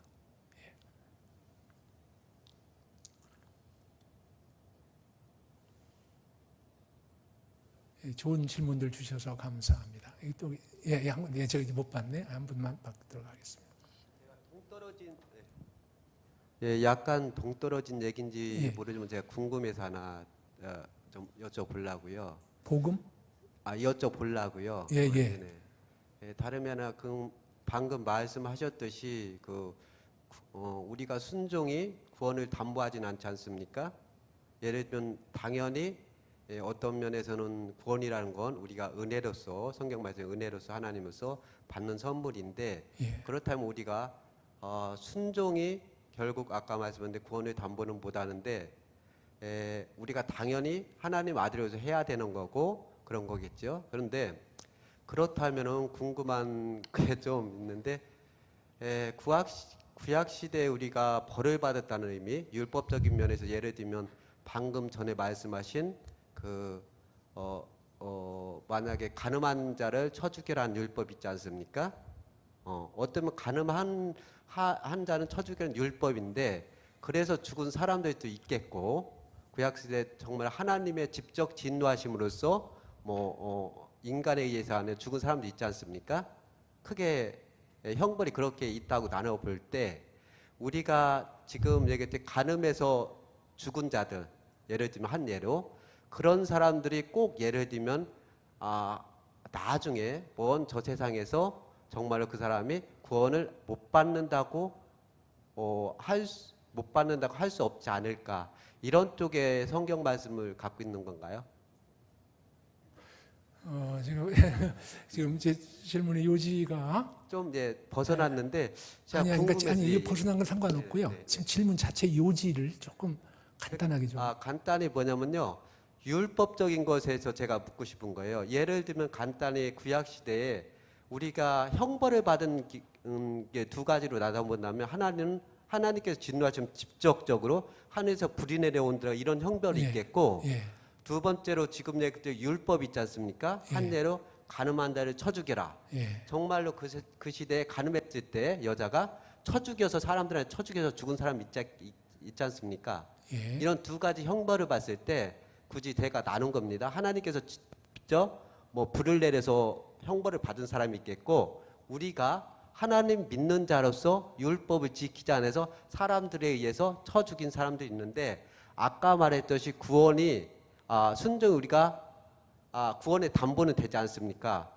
좋은 질문들 주셔서 감사합니다. 또 저기 못 봤네. 한 분만 받도록 하겠습니다. 약간 동떨어진 얘기인지 예. 모르지만 제가 궁금해서 하나 좀 여쭤보려고요. 복음? 여쭤보려고요. 예. 다름이 아니라 방금 말씀하셨듯이 우리가 순종이 구원을 담보하진 않지 않습니까? 예를 들면 당연히 어떤 면에서는 구원이라는 건 우리가 은혜로서, 성경 말씀 은혜로서 하나님으로서 받는 선물인데, 그렇다면 우리가 순종이 결국 아까 말씀드린 구원의 담보는 못하는데 우리가 당연히 하나님 아들로서 해야 되는 거고 그런 거겠죠. 그런데 그렇다면은 궁금한 게 좀 있는데, 구약 시대에 우리가 벌을 받았다는 의미, 율법적인 면에서 예를 들면 방금 전에 말씀하신 만약에 간음한 자를 쳐 죽이라는 율법 있지 않습니까? 어쩌면 간음한 자는 쳐 죽이라는 율법인데, 그래서 죽은 사람들도 있겠고, 구약시대 정말 하나님의 직접 진노하심으로써 인간에 의해서 하는 죽은 사람도 있지 않습니까? 크게 형벌이 그렇게 있다고 나눠 볼 때 우리가 지금 얘기할 때 간음해서 죽은 자들, 예를 들면 한 예로 그런 사람들이 꼭 예를 들면 나중에 먼 저 세상에서 정말로 그 사람이 구원을 못 받는다고 할 수 없지 않을까, 이런 쪽의 성경 말씀을 갖고 있는 건가요? 지금 제 질문의 요지가 좀 이제 벗어났는데 제가 그러니까 궁금해서 이게 벗어난 건 상관없고요. 네. 지금 질문 자체 요지를 조금 간단하게 좀. 간단히 뭐냐면요, 율법적인 것에서 제가 묻고 싶은 거예요. 예를 들면 간단히 구약 시대에 우리가 형벌을 받은 게 두 가지로 나눠본다면, 하나는 하나님께서 진노하시면 직접적으로 하늘에서 불이 내려온다, 이런 형벌이 예. 있겠고, 예. 두 번째로 지금 얘기했던 율법 있지 않습니까? 예. 한 예로 간음한 자를 쳐 죽여라. 예. 정말로 그 시대에 간음했을 때 여자가 쳐 죽여서, 사람들한테 쳐 죽여서 죽은 사람 있지 않습니까? 예. 이런 두 가지 형벌을 봤을 때 굳이 제가 나눈 겁니다. 하나님께서 직접 불을 내려서 형벌을 받은 사람이 있겠고, 우리가 하나님 믿는 자로서 율법을 지키지 않아서 사람들에 의해서 쳐 죽인 사람도 있는데, 아까 말했듯이 구원이 순종, 우리가 구원의 담보는 되지 않습니까?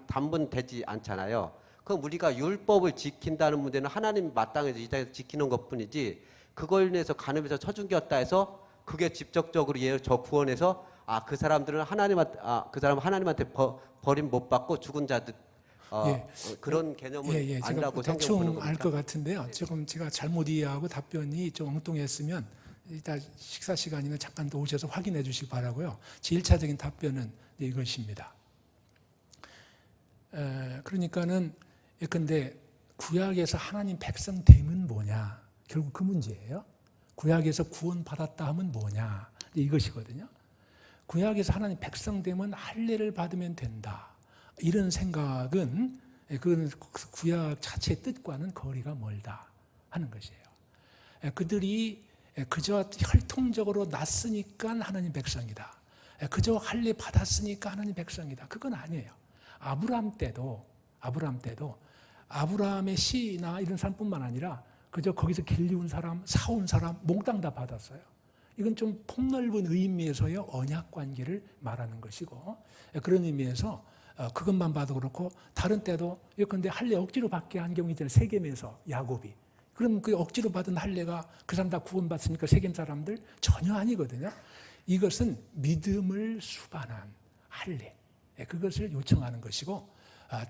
담보는 되지 않잖아요. 그럼 우리가 율법을 지킨다는 문제는 하나님 마땅해서 이 땅에서 지키는 것뿐이지, 그걸 인해서 간음해서 쳐 죽였다 해서 그게 직접적으로 저 구원해서 그 사람들은 그 사람 하나님한테 버림 못 받고 죽은 자들 그런 개념은 제가 아니라고 대충 성경 보는 알 것 겁니까? 같은데요. 조금 제가 잘못 이해하고 답변이 좀 엉뚱했으면 이따 식사 시간이면 잠깐 더 오셔서 확인해 주시기 바라고요. 제 1차적인 답변은 이것입니다. 그러니까는 근데 구약에서 하나님 백성 됨은 뭐냐? 결국 그 문제예요. 구약에서 구원받았다 하면 뭐냐? 이것이거든요. 구약에서 하나님 백성 되면 할례를 받으면 된다, 이런 생각은 그건 구약 자체의 뜻과는 거리가 멀다 하는 것이에요. 그들이 그저 혈통적으로 났으니까 하나님 백성이다, 그저 할례 받았으니까 하나님 백성이다, 그건 아니에요. 아브라함 때도 아브라함의 씨나 이런 사람뿐만 아니라 그저 거기서 길리운 사람, 사온 사람 몽땅 다 받았어요. 이건 좀 폭넓은 의미에서의 언약 관계를 말하는 것이고, 그런 의미에서 그것만 봐도 그렇고, 다른 때도 예컨대 할례 억지로 받게 한 경우 있잖아요. 세겜에서 야곱이. 그럼 그 억지로 받은 할례가 그 사람 다 구원받으니까 세겜 사람들? 전혀 아니거든요. 이것은 믿음을 수반한 할례, 그것을 요청하는 것이고,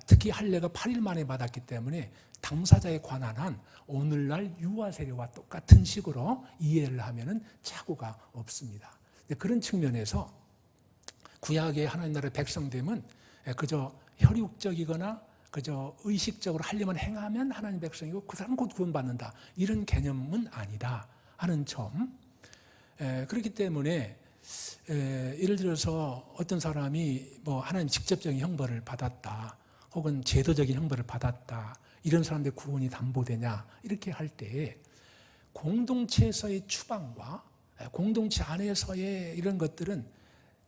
특히 할례가 8일 만에 받았기 때문에 당사자에 관한 한 오늘날 유아 세례와 똑같은 식으로 이해를 하면은 착오가 없습니다. 그런 측면에서 구약의 하나님 나라의 백성됨은 그저 혈육적이거나 그저 의식적으로 하려면 행하면 하나님 백성이고 그 사람 곧 구원받는다, 이런 개념은 아니다 하는 점. 그렇기 때문에 예를 들어서 어떤 사람이 하나님 직접적인 형벌을 받았다, 혹은 제도적인 형벌을 받았다, 이런 사람들 구원이 담보되냐, 이렇게 할 때 공동체에서의 추방과 공동체 안에서의 이런 것들은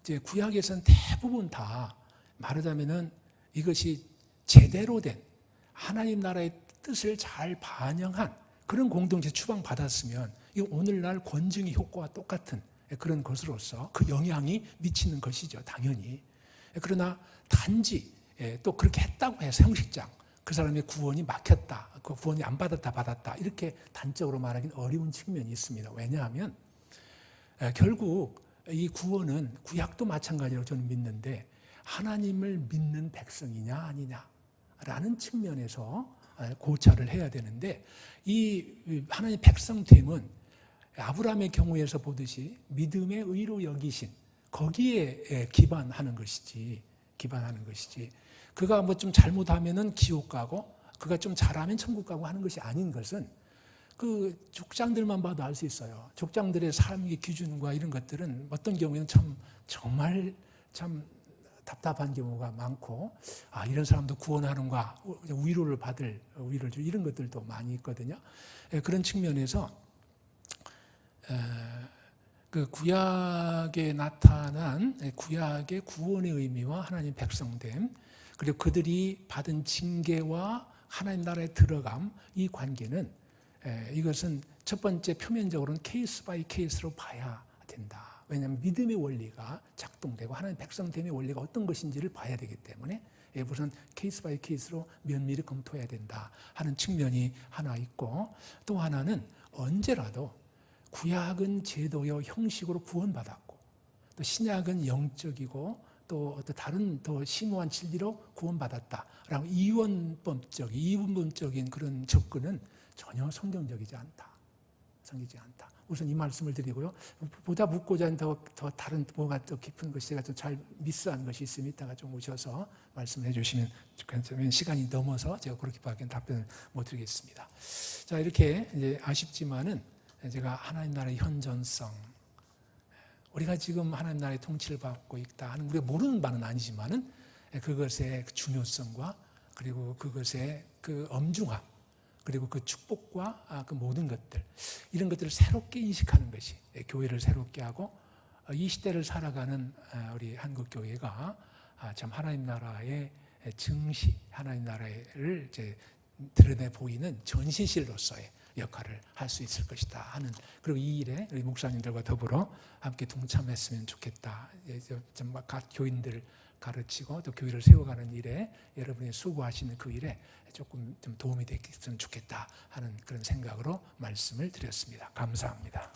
이제 구약에서는 대부분 다 말하자면은 이것이 제대로 된 하나님 나라의 뜻을 잘 반영한 그런 공동체 추방 받았으면 이 오늘날 권증의 효과와 똑같은 그런 것으로서 그 영향이 미치는 것이죠, 당연히. 그러나 단지 또 그렇게 했다고 해서 형식상 그 사람의 구원이 막혔다, 그 구원이 안 받았다 이렇게 단적으로 말하기는 어려운 측면이 있습니다. 왜냐하면 결국 이 구원은 구약도 마찬가지로 저는 믿는데 하나님을 믿는 백성이냐 아니냐라는 측면에서 고찰을 해야 되는데, 이 하나님 백성됨은 아브라함의 경우에서 보듯이 믿음의 의로 여기신 거기에 기반하는 것이지 그가 좀 잘못하면은 지옥 가고 그가 좀 잘하면 천국 가고 하는 것이 아닌 것은 그 족장들만 봐도 알 수 있어요. 족장들의 삶의 기준과 이런 것들은 어떤 경우에는 정말 답답한 경우가 많고, 이런 사람도 구원하는가, 위로를 받을 위로를 줄 이런 것들도 많이 있거든요. 그런 측면에서 그 구약에 나타난 구약의 구원의 의미와 하나님 백성됨, 그리고 그들이 받은 징계와 하나님 나라에 들어감, 이 관계는 이것은 첫 번째 표면적으로는 케이스 바이 케이스로 봐야 된다. 왜냐하면 믿음의 원리가 작동되고 하나님 백성됨의 원리가 어떤 것인지를 봐야 되기 때문에 우선 케이스 바이 케이스로 면밀히 검토해야 된다 하는 측면이 하나 있고, 또 하나는 언제라도 구약은 제도요 형식으로 구원받았고 또 신약은 영적이고 또 어떤 다른 더 심오한 진리로 구원받았다라고 이원론적인 그런 접근은 전혀 성경적이지 않다. 성경이지 않다. 우선 이 말씀을 드리고요. 보다 묻고자 하는 더 다른 뭐가 더 깊은 것이 제가 좀 잘 미스한 것이 있으면 이따가 좀 오셔서 말씀해 주시면 좋겠습니다. 시간이 넘어서 제가 그렇게밖에 답변을 못 드리겠습니다. 자, 이렇게 이제 아쉽지만은 제가 하나님 나라의 현존성, 우리가 지금 하나님 나라의 통치를 받고 있다 하는 우리가 모르는 바는 아니지만은 그것의 중요성과 그리고 그것의 그 엄중함, 그리고 그 축복과 그 모든 것들, 이런 것들을 새롭게 인식하는 것이 교회를 새롭게 하고 이 시대를 살아가는 우리 한국 교회가 참 하나님 나라의 증시, 하나님 나라를 이제 드러내 보이는 전시실로서의 역할을 할 수 있을 것이다 하는, 그리고 이 일에 우리 목사님들과 더불어 함께 동참했으면 좋겠다. 좀 교인들 가르치고 또 교회를 세워가는 일에 여러분이 수고하시는 그 일에 조금 좀 도움이 됐으면 좋겠다 하는 그런 생각으로 말씀을 드렸습니다. 감사합니다.